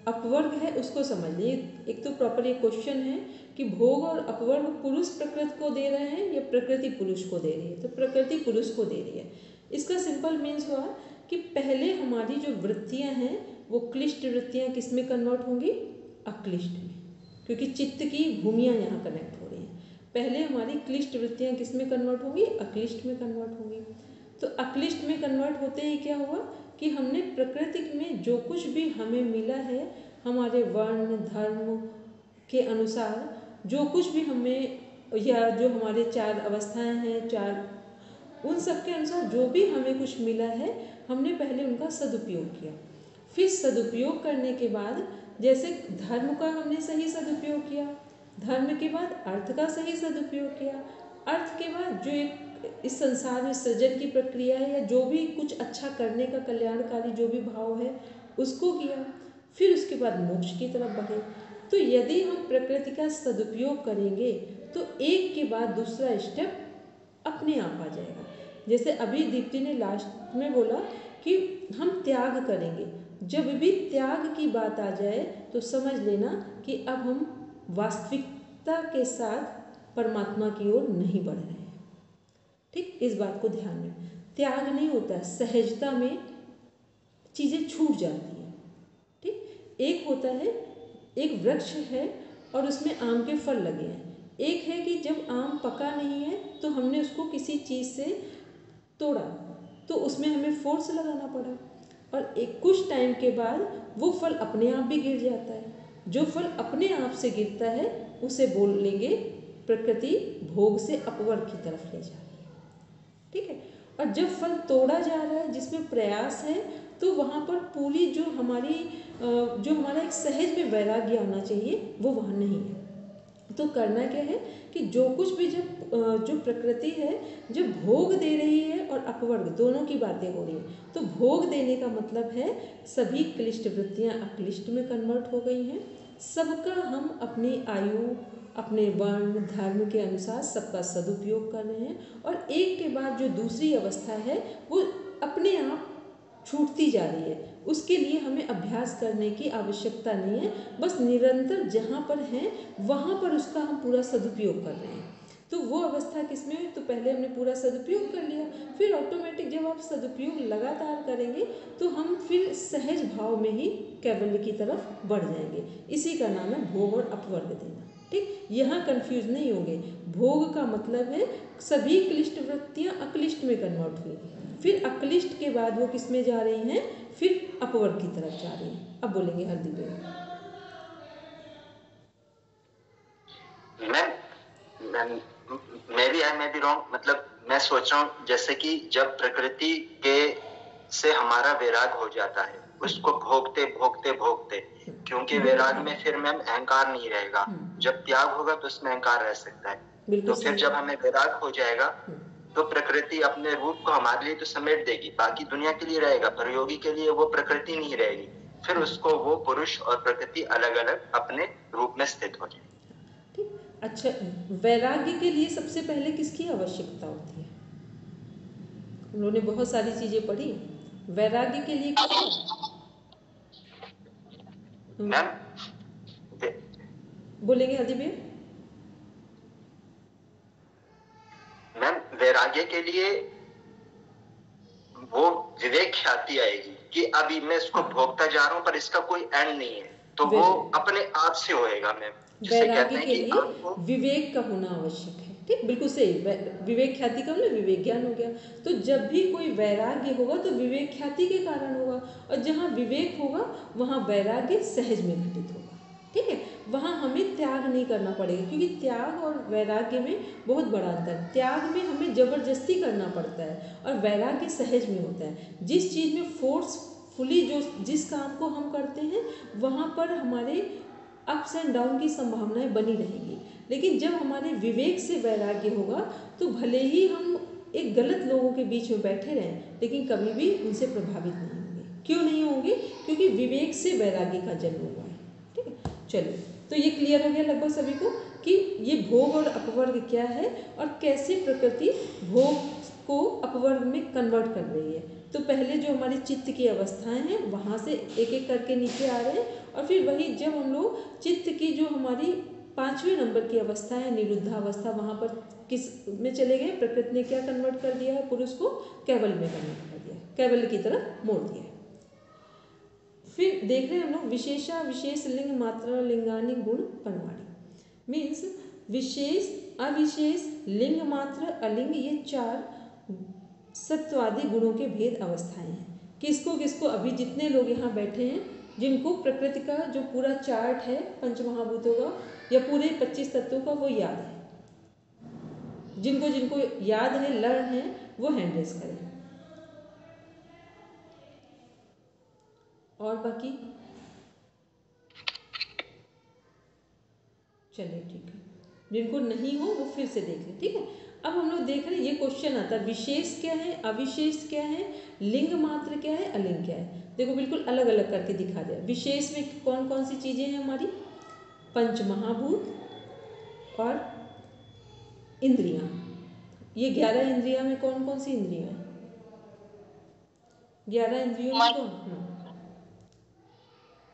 [SPEAKER 2] अपवर्ग है उसको समझ लिए। एक तो प्रॉपर ये क्वेश्चन है कि भोग और अपवर्ग पुरुष प्रकृति को दे रहे हैं या प्रकृति पुरुष को दे रही है, तो प्रकृति पुरुष को दे रही है। इसका सिंपल मीन्स हुआ कि पहले हमारी जो वृत्तियां हैं वो क्लिष्ट वृत्तियां किस में कन्वर्ट होंगी, अक्लिष्ट में, क्योंकि चित्त की भूमियां यहाँ कनेक्ट हो रही हैं। पहले हमारी क्लिष्ट वृत्तियां किस में कन्वर्ट होंगी, अक्लिष्ट में कन्वर्ट होंगी। तो अक्लिष्ट में कन्वर्ट होते ही क्या हुआ कि हमने प्रकृति में जो कुछ भी हमें मिला है, हमारे वर्ण धर्म के अनुसार जो कुछ भी हमें, या जो हमारे 4 अवस्थाएं हैं, 4, उन सब के अनुसार जो भी हमें कुछ मिला है, हमने पहले उनका सदुपयोग किया। फिर सदुपयोग करने के बाद, जैसे धर्म का हमने सही सदुपयोग किया, धर्म के बाद अर्थ का सही सदुपयोग किया, अर्थ के बाद जो एक इस संसार में सृजन की प्रक्रिया है या जो भी कुछ अच्छा करने का कल्याणकारी जो भी भाव है उसको किया, फिर उसके बाद मोक्ष की तरफ बढ़े। तो यदि हम प्रकृति का सदुपयोग करेंगे तो एक के बाद दूसरा स्टेप अपने आप आ जाएगा। जैसे अभी दीप्ति ने लास्ट में बोला कि हम त्याग करेंगे, जब भी त्याग की बात आ जाए तो समझ लेना कि अब हम वास्तविकता के साथ परमात्मा की ओर नहीं बढ़ रहे हैं। ठीक, इस बात को ध्यान में, त्याग नहीं होता, सहजता में चीज़ें छूट जाती हैं। ठीक, एक होता है, एक वृक्ष है और उसमें आम के फल लगे हैं, एक है कि जब आम पका नहीं है तो हमने उसको किसी चीज़ से तोड़ा तो उसमें हमें फोर्स लगाना पड़ा, और एक कुछ टाइम के बाद वो फल अपने आप भी गिर जाता है। जो फल अपने आप से गिरता है उसे बोलेंगे प्रकृति भोग से अपवर्ग की तरफ ले जा रही है। ठीक है, और जब फल तोड़ा जा रहा है जिसमें प्रयास है, तो वहाँ पर पूरी जो हमारा एक सहज में वैराग्य आना चाहिए वो वहाँ नहीं है। तो करना क्या है कि जो कुछ भी जो प्रकृति है जब भोग दे रही है और अपवर्ग दोनों की बातें हो रही है, तो भोग देने का मतलब है सभी क्लिष्ट वृत्तियाँ अक्लिष्ट में कन्वर्ट हो गई हैं। सबका हम अपनी आयु, अपने वर्ण धर्म के अनुसार सबका सदुपयोग कर रहे हैं, और एक के बाद जो दूसरी अवस्था है वो अपने आप छूटती जा रही है। उसके लिए हमें अभ्यास करने की आवश्यकता नहीं है, बस निरंतर जहाँ पर हैं वहाँ पर उसका हम पूरा सदुपयोग कर रहे हैं। तो वो अवस्था किसमें हुई? तो पहले हमने पूरा सदुपयोग कर लिया, फिर ऑटोमेटिक जब आप सदुपयोग लगातार करेंगे तो हम फिर सहज भाव में ही कैवल्य की तरफ बढ़ जाएंगे। इसी का नाम है भोग और अपवर्ग देना। ठीक, यहाँ कंफ्यूज नहीं होंगे। भोग का मतलब है सभी क्लिष्ट वृत्तियाँ अक्लिष्ट में कन्वर्ट हुई, फिर अक्लिष्ट के बाद वो किस में जा रही हैं? फिर अपवर्ग की तरफ जा रही हैं। अब बोलेंगे हरदीप भाई।
[SPEAKER 5] मैं भी रॉन्ग, मतलब मैं सोच रहा हूँ जैसे कि जब प्रकृति के से हमारा वैराग हो जाता है, उसको भोगते भोगते भोगते, क्योंकि वैराग में फिर मैम अहंकार नहीं रहेगा, जब त्याग होगा तो उसमें अहंकार रह सकता है। तो फिर जब हमें वैराग हो जाएगा तो प्रकृति अपने रूप को हमारे लिए तो समेट देगी, बाकी दुनिया के लिए रहेगा, पर योगी के लिए वो प्रकृति नहीं रहेगी, फिर उसको वो पुरुष और प्रकृति अलग अलग अपने रूप में स्थित हो जाएगी।
[SPEAKER 2] अच्छा, वैराग्य के लिए सबसे पहले किसकी आवश्यकता होती है? उन्होंने बहुत सारी चीजें पढ़ी, वैराग्य के लिए
[SPEAKER 5] मैम
[SPEAKER 2] बोलेंगे हरदीप भैया।
[SPEAKER 5] मैम वैराग्य के लिए वो विवेक ख्याति आएगी कि अभी मैं इसको भोगता जा रहा हूँ पर इसका कोई एंड नहीं है, तो वो अपने आप से होएगा मैम।
[SPEAKER 2] वैराग्य के लिए विवेक का होना आवश्यक है। ठीक, बिल्कुल सही। विवेक ख्याति का मतलब विवेक ज्ञान हो गया। तो जब भी कोई वैराग्य होगा तो विवेक ख्याति के कारण होगा, और जहाँ विवेक होगा वहाँ वैराग्य सहज में घटित होगा। ठीक है, वहाँ हमें त्याग नहीं करना पड़ेगा, क्योंकि त्याग और वैराग्य में बहुत बड़ा अंतर है। त्याग में हमें जबरदस्ती करना पड़ता है और वैराग्य सहज में होता है। जिस चीज़ में फोर्सफुली जिस काम को हम करते हैं वहाँ पर हमारे अप्स एंड डाउन की संभावनाएं बनी रहेंगी, लेकिन जब हमारे विवेक से वैराग्य होगा तो भले ही हम एक गलत लोगों के बीच में बैठे रहें लेकिन कभी भी उनसे प्रभावित नहीं होंगे। क्यों नहीं होंगे? क्योंकि विवेक से वैराग्य का जन्म हुआ है। ठीक है, चलिए, तो ये क्लियर हो गया लगभग सभी को कि ये भोग और अपवर्ग क्या है और कैसे प्रकृति भोग को अपवर्ग में कन्वर्ट कर रही है। तो पहले जो हमारी चित्त की अवस्थाएं हैं वहाँ से एक एक करके नीचे आ रहे हैं, और फिर वही जब हम लोग चित्त की जो हमारी 5वें नंबर की अवस्था है निरुद्धावस्था, वहाँ पर किस में चले गए? प्रकृति ने क्या कन्वर्ट कर दिया है? पुरुष को कैवल्य में कन्वर्ट कर दिया, कैवल्य की तरफ मोड़ दिया है। फिर देख रहे हैं हम लोग विशेषा विशेष लिंग मात्रा लिंगानी गुण परमाणु, मीन्स विशेष अविशेष लिंग मात्र अलिंग, ये 4 सत्वादि गुणों के भेद अवस्थाएं हैं। किसको किसको अभी जितने लोग यहाँ बैठे हैं जिनको प्रकृति का जो पूरा चार्ट है पंचमहाभूतों का या पूरे 25 तत्वों का वो याद है, जिनको जिनको याद है, लर्न है, वो हैंड रेज करें। और बाकी चलिए ठीक है, जिनको नहीं हो वो फिर से देख लें। ठीक है, अब हम लोग देख रहे हैं ये क्वेश्चन आता है विशेष क्या है, अविशेष क्या है, लिंग मात्र क्या है, अलिंग क्या है। देखो बिल्कुल अलग अलग करके दिखा दिया। विशेष में कौन कौन सी चीज़ें हैं हमारी? पंचमहाभूत और इंद्रियां। ये 11 इंद्रियां में कौन कौन सी इंद्रियां हैं? 11 इंद्रियों में कौन?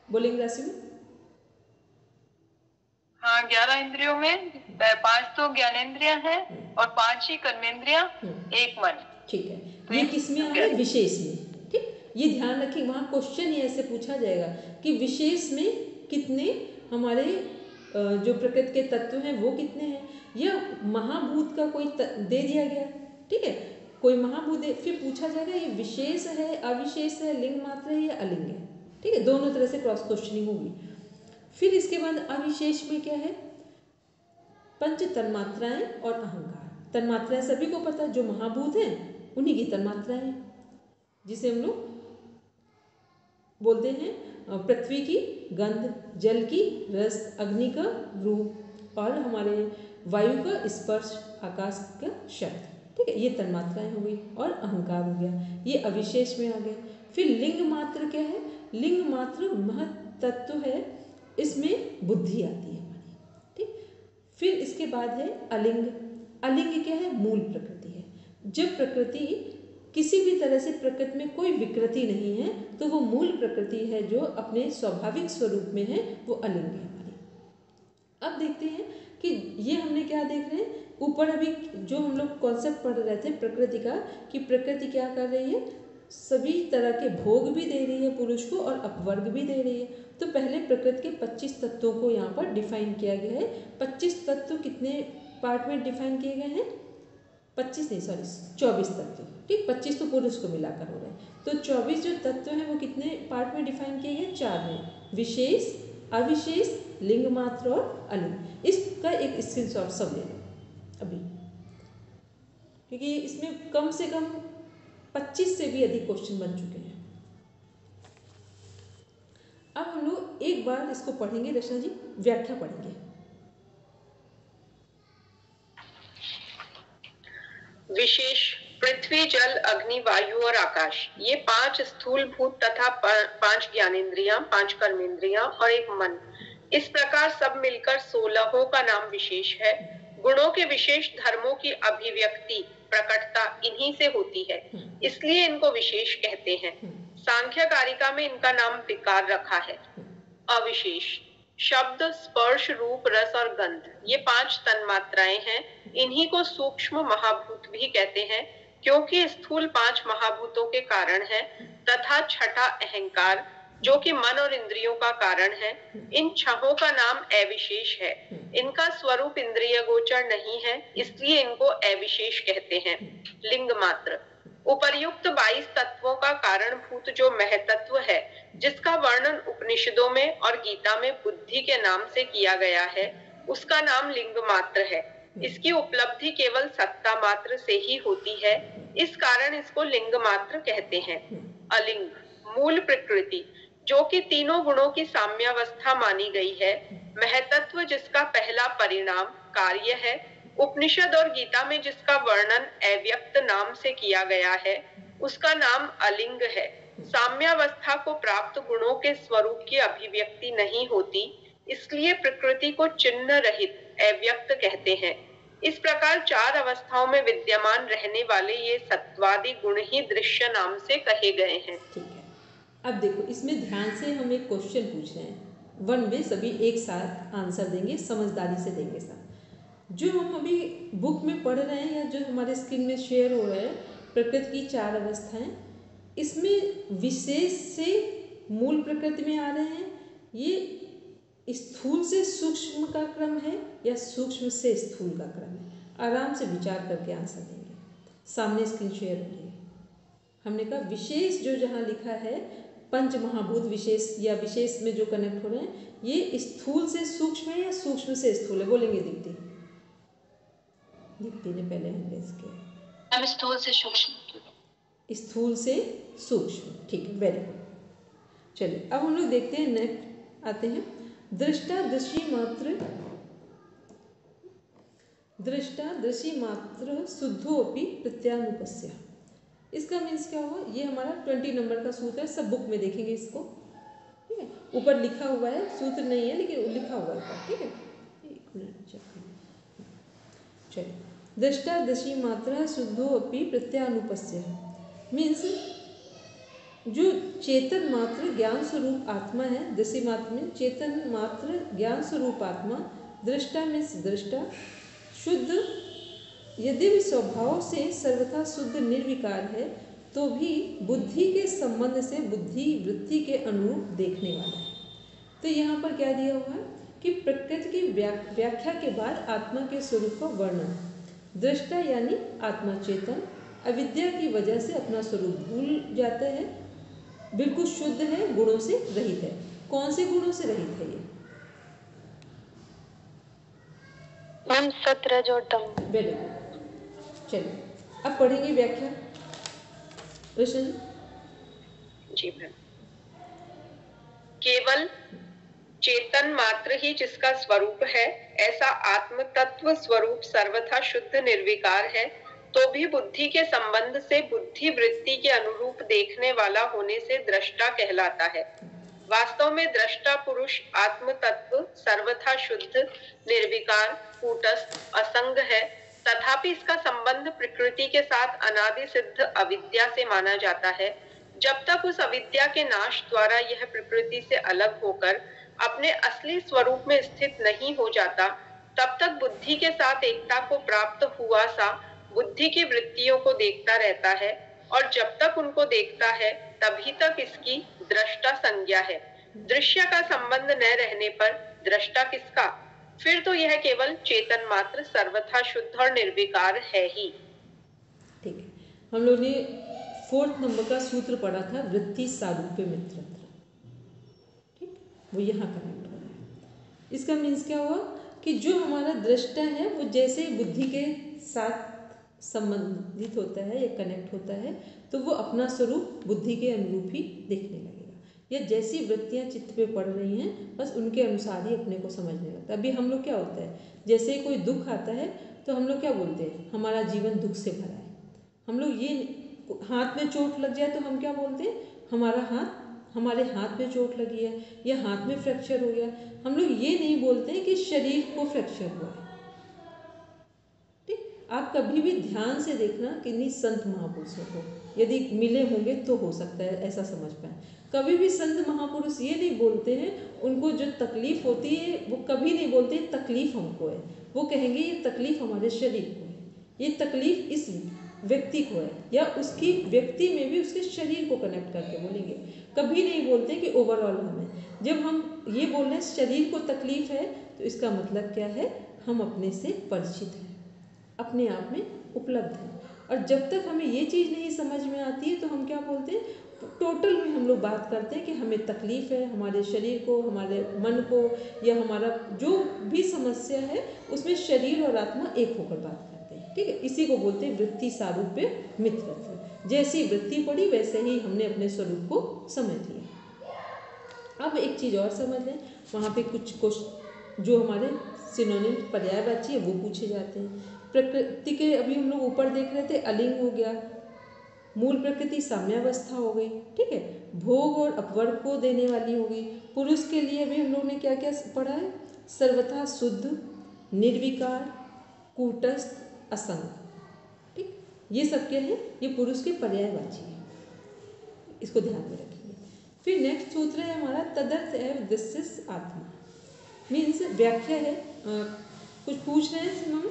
[SPEAKER 2] बोलेंगे राशि में?
[SPEAKER 3] हाँ, 11 इंद्रियों में 5 तो ज्ञानेंद्रियां हैं और 5 ही कर्मेंद्रियां, 1 मन।
[SPEAKER 2] ठीक है, ये किसमें आ गया? विशेष में। ठीक, ये ध्यान रखिए, वहाँ क्वेश्चन ही ऐसे पूछा जाएगा कि विशेष में कितने हमारे जो प्रकृति के तत्व हैं वो कितने हैं, या महाभूत का कोई दे दिया गया। ठीक है, कोई महाभूत फिर पूछा जाएगा ये विशेष है, अविशेष है, लिंग मात्र है या अलिंग है। ठीक है, दोनों तरह से क्रॉस क्वेश्चनिंग होगी। फिर इसके बाद अविशेष में क्या है? पंच तन्मात्राएं और अहंकार। तन्मात्राएं सभी को पता है, जो महाभूत हैं उन्हीं की तन्मात्राएं हैं, जिसे हम लोग बोलते हैं पृथ्वी की गंध, जल की रस, अग्नि का रूप और हमारे वायु का स्पर्श, आकाश का शब्द। ठीक है, ये तन्मात्राएं हो गई और अहंकार हो गया, ये अविशेष में आ गया। फिर लिंग मात्र क्या है? लिंग मात्र महत्त्व है, इसमें बुद्धि आती है हमारी। ठीक, फिर इसके बाद है अलिंग। अलिंग क्या है? मूल प्रकृति है। जब प्रकृति किसी भी तरह से प्रकृति में कोई विकृति नहीं है, तो वो मूल प्रकृति है जो अपने स्वाभाविक स्वरूप में है, वो अलिंग है हमारी। अब देखते हैं कि ये हमने क्या देख रहे हैं, ऊपर अभी जो हम लोग कॉन्सेप्ट पढ़ रहे थे प्रकृति का, कि प्रकृति क्या कर रही है, सभी तरह के भोग भी दे रही है पुरुष को और अपवर्ग भी दे रही है। तो पहले प्रकृति के 25 तत्वों को यहाँ पर डिफाइन किया गया है। 25 तत्व कितने पार्ट में डिफाइन किए गए हैं? 24 तत्व, ठीक। 25 तो पुरुष को मिलाकर हो रहे हैं, तो 24 जो तत्व हैं वो कितने पार्ट में डिफाइन किए गए? 4 में, विशेष, अविशेष, लिंग मात्र और अलिंग। इसका एक स्क्रीनशॉट सब ले लो अभी, क्योंकि इसमें कम से कम 25 से भी अधिक क्वेश्चन बन चुके हैं। अब हम लोग एक बार इसको पढ़ेंगे, रचना जी व्याख्या पढ़ेंगे।
[SPEAKER 3] विशेष पृथ्वी, जल, अग्नि, वायु और आकाश, ये 5 स्थूल भूत तथा 5 ज्ञानेंद्रियां, 5 कर्मेंद्रियां और एक मन, इस प्रकार सब मिलकर 16 का नाम विशेष है। गुणों के विशेष धर्मों की अभिव्यक्ति, प्रकटता इन्हीं से होती है, इसलिए इनको विशेष कहते हैं। सांख्य कारिका में इनका नाम विकार रखा है। अविशेष शब्द, स्पर्श, रूप, रस और गंध, ये 5 तन्मात्राएं हैं। इन्हीं को सूक्ष्म महाभूत भी कहते हैं, क्योंकि स्थूल 5 महाभूतों के कारण है, तथा छठा अहंकार जो कि मन और इंद्रियों का कारण है। इन 6 का नाम अविशेष है। इनका स्वरूप इंद्रिय गोचर नहीं है, इसलिए इनको अविशेष कहते हैं। लिंग मात्र उपर्युक्त 22 तत्वों का कारणभूत जो महतत्व है, जिसका वर्णन उपनिषदों में और गीता में बुद्धि के नाम से किया गया है, उसका नाम लिंग मात्र है। इसकी उपलब्धि केवल सत्ता मात्र से ही होती है, इस कारण इसको लिंग मात्र कहते हैं। अलिंग मूल प्रकृति, जो कि तीनों गुणों की साम्यावस्था मानी गई है। महतत्व, जिसका पहला परिणाम कार्य है। उपनिषद और गीता में जिसका वर्णन अव्यक्त नाम से किया गया है, उसका नाम अलिंग है। साम्यावस्था को प्राप्त गुणों के स्वरूप की अभिव्यक्ति नहीं होती, इसलिए प्रकृति को चिन्ह रहित अव्यक्त कहते हैं। इस प्रकार 4 अवस्थाओं में विद्यमान रहने वाले ये सत्वादि गुण ही दृश्य नाम से कहे गए हैं।
[SPEAKER 2] ठीक है, अब देखो इसमें ध्यान से हम एक क्वेश्चन पूछ रहे हैं, 1 में सभी एक साथ आंसर देंगे, समझदारी से देंगे सब। जो हम अभी बुक में पढ़ रहे हैं या जो हमारे स्क्रीन में शेयर हो रहा है, प्रकृति की 4 अवस्थाएं, इसमें विशेष से मूल प्रकृति में आ रहे हैं। ये स्थूल से सूक्ष्म का क्रम है या सूक्ष्म से स्थूल का क्रम है? आराम से विचार करके आंसर देंगे। सामने स्क्रीन शेयर हो रही है। हमने कहा विशेष जो जहाँ लिखा है, पंच महाभूत विशेष या विशेष में जो कनेक्ट हो रहे हैं, ये स्थूल से सूक्ष्म है या सूक्ष्म से स्थूल है? बोलेंगे दीप्ति। दीप्ति ने पहले हैंडरेज किया।
[SPEAKER 4] हम स्थूल से सूक्ष्म।
[SPEAKER 2] स्थूल से सूक्ष्म, ठीक है, वेरी गुड। चलिए अब हम लोग देखते हैं, नेक्स्ट आते हैं। दृष्टा दृश्य मात्र शुद्धोपि प्रत्यानुपस्य। इसका मीन्स क्या हुआ? ये हमारा 20 नंबर का सूत्र है, सब बुक में देखेंगे इसको, ठीक है। ऊपर लिखा हुआ है, सूत्र नहीं है लेकिन लिखा हुआ है, ठीक है। 1 मिनट चेक करें। चलिए, दृष्टा दृश्य मात्रा शुद्धोपि प्रत्यानुपस्य मीन्स जो चेतन मात्र ज्ञान स्वरूप आत्मा है, दृश्य मात्र में चेतन मात्र ज्ञान स्वरूप आत्मा, दृष्टा मीन्स दृष्टा, शुद्ध यद्यपि स्वभाव से सर्वथा शुद्ध निर्विकार है, तो भी बुद्धि के संबंध से बुद्धि वृत्ति के अनुरूप देखने वाला है। तो यहाँ पर क्या दिया हुआ है कि प्रकृति की व्याख्या के बाद आत्मा के स्वरूप का वर्णन। दृष्टा यानी आत्मा चेतन, अविद्या की वजह से अपना स्वरूप भूल जाता है, बिल्कुल शुद्ध है, गुणों से रहित है। कौन से गुणों से रहित है ये?
[SPEAKER 6] मैम सत, रज और तम।
[SPEAKER 2] Very good. चलिए अब पढ़ेंगे व्याख्या। रोशन
[SPEAKER 3] जी मैम। केवल चेतन मात्र ही जिसका स्वरूप है, ऐसा आत्म तत्व स्वरूप सर्वथा शुद्ध निर्विकार है, तो भी बुद्धि के संबंध से बुद्धि वृत्ति के अनुरूप देखने वाला होने से दृष्टा कहलाता है। वास्तव में दृष्टा पुरुष आत्म तत्व सर्वथा शुद्ध निर्विकार कूटस्थ असंग है, तथापि इसका संबंध प्रकृति के साथ अनादि सिद्ध अविद्या से माना जाता है। जब तक उस अविद्या के नाश द्वारा यह प्रकृति से अलग होकर अपने असली स्वरूप में स्थित नहीं हो जाता, तब तक बुद्धि के साथ एकता को प्राप्त हुआ सा बुद्धि की वृत्तियों को देखता रहता है, और जब तक उनको देखता है तभी तक इसकी दृष्टा संज्ञा है। दृश्य का संबंध न रहने पर दृष्टा किसका? फिर तो यह केवल चेतन मात्र सर्वथा शुद्ध और निर्विकार है ही।
[SPEAKER 2] ठीक है, हम लोग ने 4th नंबर का सूत्र पढ़ा था, वृत्ति सारूप्य मित्रत्व। ठीक, वो यहाँ कनेक्ट हो रहा है। इसका मीन्स क्या हुआ कि जो हमारा दृष्टा है वो जैसे बुद्धि के साथ संबंधित होता है या कनेक्ट होता है, तो वो अपना स्वरूप बुद्धि के अनुरूप ही देखने लगेगा, या जैसी वृत्तियां चित्त पे पड़ रही हैं बस उनके अनुसार ही अपने को समझने लगता है। अभी हम लोग क्या होता है, जैसे कोई दुख आता है तो हम लोग क्या बोलते हैं, हमारा जीवन दुख से भरा है। हम लोग ये, हाथ में चोट लग जाए तो हम क्या बोलते हैं, हमारे हाथ में चोट लगी है या हाथ में फ्रैक्चर हो गया। हम लोग ये नहीं बोलते हैं कि शरीर को फ्रैक्चर हुआ है। आप कभी भी ध्यान से देखना, किन्हीं संत महापुरुषों को यदि मिले होंगे तो हो सकता है ऐसा समझ पाए। कभी भी संत महापुरुष ये नहीं बोलते हैं, उनको जो तकलीफ होती है वो कभी नहीं बोलते तकलीफ हमको है। वो कहेंगे ये तकलीफ हमारे शरीर को है, ये तकलीफ इस व्यक्ति को है, या उसकी व्यक्ति में भी उसके शरीर को कनेक्ट करके बोलेंगे। कभी नहीं बोलते कि ओवरऑल हमें। जब हम ये बोल रहे हैं शरीर को तकलीफ है, तो इसका मतलब क्या है, हम अपने से परिचित हैं, अपने आप में उपलब्ध है। और जब तक हमें ये चीज़ नहीं समझ में आती है तो हम क्या बोलते हैं, टोटल में हम लोग बात करते हैं कि हमें तकलीफ है, हमारे शरीर को, हमारे मन को, या हमारा जो भी समस्या है उसमें शरीर और आत्मा एक होकर बात करते हैं। ठीक है, इसी को बोलते हैं वृत्ति सारूप्य मित्रत्व। जैसी वृत्ति पड़ी वैसे ही हमने अपने स्वरूप को समझ लिया। अब एक चीज़ और समझ लें, वहाँ पे कुछ जो हमारे सिनोनिम पर्यायवाची है वो पूछे जाते हैं। प्रकृति के अभी हम लोग ऊपर देख रहे थे, अलिंग हो गया, मूल प्रकृति साम्यावस्था हो गई। ठीक है, भोग और अपवर्ग को देने वाली हो गई। पुरुष के लिए भी हम लोग ने क्या क्या पढ़ा है, सर्वथा शुद्ध, निर्विकार, कूटस्थ, असंग। ठीक, ये सब क्या है, ये पुरुष के पर्यायवाची है, इसको ध्यान में रखिए। फिर नेक्स्ट सूत्र है हमारा तदर्थ एवं दृश्य आत्मा, मीन्स व्याख्या है। कुछ पूछ रहे हैं सिमम?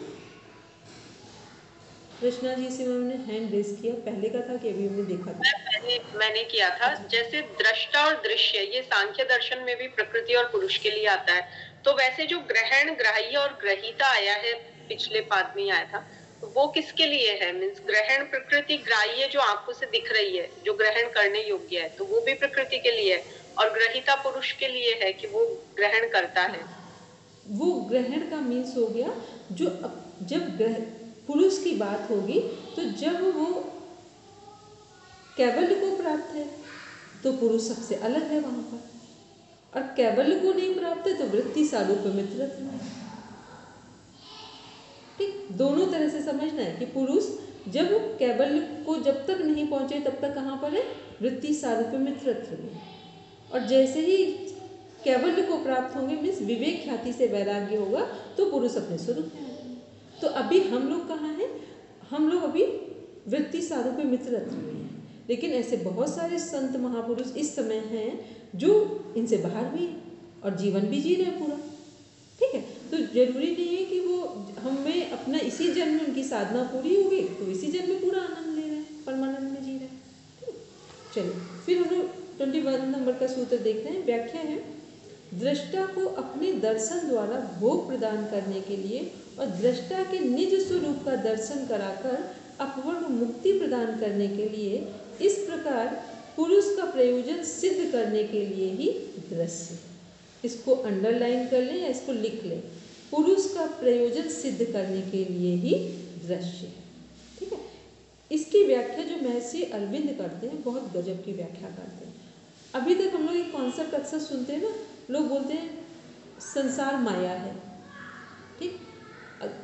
[SPEAKER 2] कृष्णा जी से मैंने हैंड रेस किया, पहले का था कि अभी हमने देखा था?
[SPEAKER 3] मैंने किया था। जैसे दृष्टा और दृश्य ये सांख्य दर्शन में भी प्रकृति और पुरुष के लिए आता है, तो वैसे जो ग्रहण, ग्राह्य और ग्रहीता आया है, पिछले पाद में आया था, तो वो किसके लिए है? मीन्स ग्रहण प्रकृति, ग्राह्य जो आंखों से दिख रही है, जो ग्रहण करने योग्य है, तो वो भी प्रकृति के लिए है, और ग्रहीता पुरुष के लिए है कि वो ग्रहण करता है।
[SPEAKER 2] वो ग्रहण का मीन्स हो गया, जो जब पुरुष की बात होगी तो जब वो कैवल्य को प्राप्त है तो पुरुष सबसे अलग है वहाँ पर, और कैवल्य को नहीं प्राप्त है तो वृत्ति सारूप्य मित्रत्व है। ठीक, दोनों तरह से समझना है कि पुरुष जब कैवल्य को जब तक नहीं पहुँचे तब तक कहाँ पर है, वृत्ति सारूप्य मित्रत्व में, और जैसे ही कैवल्य को प्राप्त होंगे, मीन्स विवेक ख्याति से वैराग्य होगा, तो पुरुष अपने स्वरूप में। तो अभी हम लोग कहाँ हैं, हम लोग अभी वृत्ति सारूप्य मित्रत्व में हैं, लेकिन ऐसे बहुत सारे संत महापुरुष इस समय हैं जो इनसे बाहर भी और जीवन भी जी रहे हैं पूरा। ठीक है, तो जरूरी नहीं है कि वो हमें अपना इसी जन्म में उनकी साधना पूरी होगी तो इसी जन्म में पूरा आनंद ले रहे हैं, परमानंद में जी रहे हैं। चलिए फिर हम लोग 21 नंबर का सूत्र देखते हैं। व्याख्या है, दृष्टा को अपने दर्शन द्वारा भोग प्रदान करने के लिए और दृष्टा के निज स्वरूप का दर्शन कराकर अपवर्ग मुक्ति प्रदान करने के लिए इस प्रकार पुरुष का प्रयोजन सिद्ध करने के लिए ही दृश्य। इसको अंडरलाइन कर लें या इसको लिख लें, पुरुष का प्रयोजन सिद्ध करने के लिए ही दृश्य। ठीक है, इसकी व्याख्या जो महर्षि अरविंद करते हैं, बहुत गजब की व्याख्या करते हैं। अभी तक हम लोग एक कॉन्सेप्ट अक्सर सुनते हैं ना, लोग बोलते हैं संसार माया है। ठीक,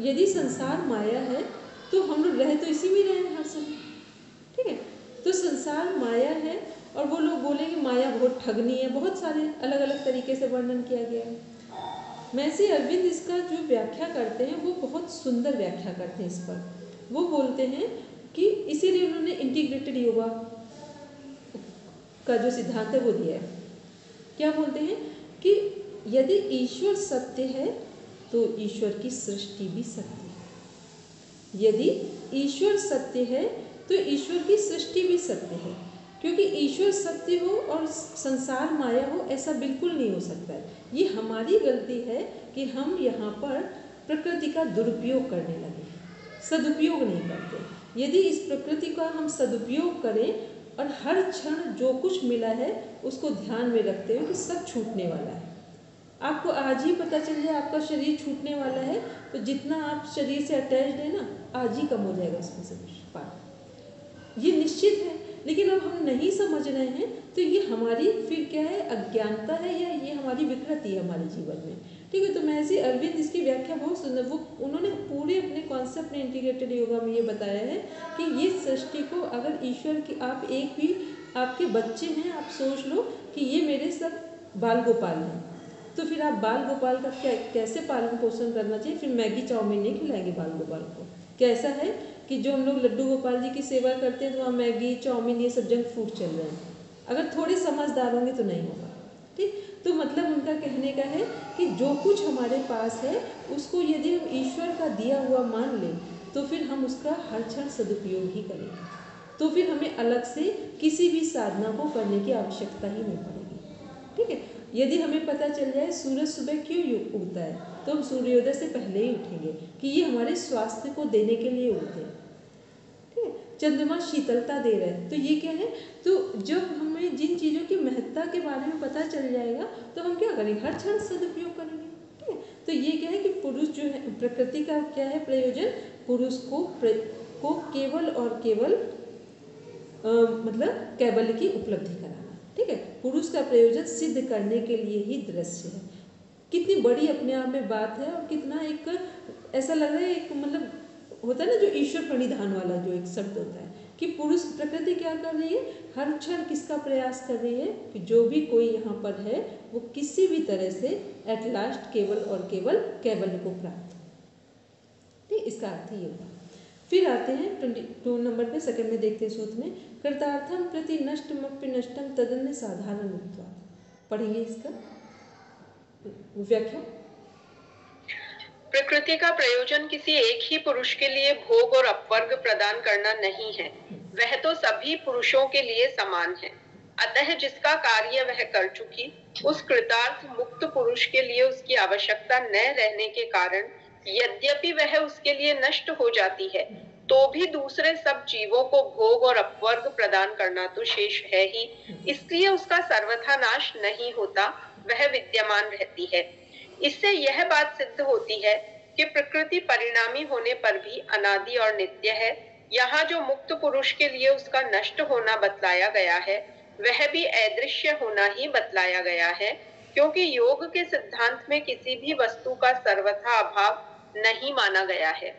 [SPEAKER 2] यदि संसार माया है तो हम लोग रह तो इसी में रहे हैं हर समय। ठीक है, तो संसार माया है, और वो लोग बोलेंगे माया बहुत ठगनी है, बहुत सारे अलग अलग तरीके से वर्णन किया गया है। महर्षि अरविंद इसका जो व्याख्या करते हैं वो बहुत सुंदर व्याख्या करते हैं इस पर। वो बोलते हैं कि इसीलिए उन्होंने इंटीग्रेटेड योगा का जो सिद्धांत है वो दिया है। क्या बोलते हैं कि यदि ईश्वर सत्य है तो ईश्वर की सृष्टि भी सत्य है। यदि ईश्वर सत्य है तो ईश्वर की सृष्टि भी सत्य है, क्योंकि ईश्वर सत्य हो और संसार माया हो ऐसा बिल्कुल नहीं हो सकता है। ये हमारी गलती है कि हम यहाँ पर प्रकृति का दुरुपयोग करने लगे, सदुपयोग नहीं करते। यदि इस प्रकृति का हम सदुपयोग करें और हर क्षण जो कुछ मिला है उसको ध्यान में रखते हुए कि सब छूटने वाला है। आपको आज ही पता चल जाए आपका शरीर छूटने वाला है तो जितना आप शरीर से अटैच्ड है ना, आज ही कम हो जाएगा उसमें से कुछ पार्ट, ये निश्चित है। लेकिन अब हम नहीं समझ रहे हैं तो ये हमारी फिर क्या है, अज्ञानता है या ये हमारी विकृति है हमारे जीवन में। ठीक है, तो महर्षि अरविंद इसकी व्याख्या बहुत सुंदर, वो उन्होंने पूरे अपने कॉन्सेप्ट में इंटीग्रेटेड योगा में ये बताया है कि ये सृष्टि को अगर ईश्वर की आप एक भी आपके बच्चे हैं, आप सोच लो कि ये मेरे सब बाल गोपाल हैं, तो फिर आप बाल गोपाल का कैसे पालन पोषण करना चाहिए। फिर मैगी चाउमीन नहीं खिलाएंगे बाल गोपाल को। कैसा है कि जो हम लोग लड्डू गोपाल जी की सेवा करते हैं तो वहाँ मैगी चाउमीन ये सब जंक फूड चल रहे हैं, अगर थोड़े समझदार होंगे तो नहीं होगा। ठीक, तो मतलब उनका कहने का है कि जो कुछ हमारे पास है उसको यदि हम ईश्वर का दिया हुआ मान लें तो फिर हम उसका हर क्षण सदुपयोग ही करेंगे, तो फिर हमें अलग से किसी भी साधना को करने की आवश्यकता ही नहीं पड़ेगी। ठीक है, यदि हमें पता चल जाए सूरज सुबह क्यों उगता है तो हम सूर्योदय से पहले ही उठेंगे कि ये हमारे स्वास्थ्य को देने के लिए उगते हैं। ठीक है, चंद्रमा शीतलता दे रहे हैं तो ये क्या है, तो जब हमें जिन चीज़ों की महत्ता के बारे में पता चल जाएगा तो हम क्या करेंगे, हर क्षण सदुपयोग करेंगे। ठीक है, तो ये क्या है कि पुरुष जो है, प्रकृति का क्या है प्रयोजन, पुरुष को केवल और केवल मतलब कैवल्य की उपलब्धि कराना। ठीक है, पुरुष का प्रयोजन सिद्ध करने के लिए ही दृश्य है। कितनी बड़ी अपने आप में बात है और कितना एक ऐसा लग रहा है, एक मतलब होता है ना जो ईश्वर प्रणिधान वाला जो एक शब्द होता है कि पुरुष प्रकृति क्या कर रही है, हर क्षण किसका प्रयास कर रही है कि जो भी कोई यहाँ पर है वो किसी भी तरह से एट लास्ट केवल और केवल कैवल्य को प्राप्त। ठीक, इसका अर्थ ये हुआ। फिर आते हैं 22 नंबर पे, सेकंड में देखते हैं सूत्र में, कृतार्थम प्रति नष्टमप्य नष्टम तदन्य साधारण उत्वा। पढ़ेंगे इसका व्याख्या।
[SPEAKER 3] प्रकृति का प्रयोजन किसी एक ही पुरुष के लिए भोग और अपवर्ग प्रदान करना नहीं है, वह तो सभी पुरुषों के लिए समान है। अतः जिसका कार्य वह कर चुकी, उस कृतार्थ मुक्त पुरुष के लिए उसकी आवश्यकता न रहने के कारण यद्यपि वह उसके लिए नष्ट हो जाती है तो भी दूसरे सब जीवों को भोग और अपवर्ग प्रदान करना तो शेष है ही, इसलिए उसका सर्वथा नाश नहीं होता, वह विद्यमान रहती है। इससे यह बात सिद्ध होती है कि प्रकृति परिणामी होने पर भी अनादि और नित्य है। यहाँ जो मुक्त पुरुष के लिए उसका नष्ट होना बतलाया गया है वह भी अदृश्य होना ही बतलाया गया है, क्योंकि योग के सिद्धांत में किसी भी वस्तु का सर्वथा अभाव नहीं माना गया है।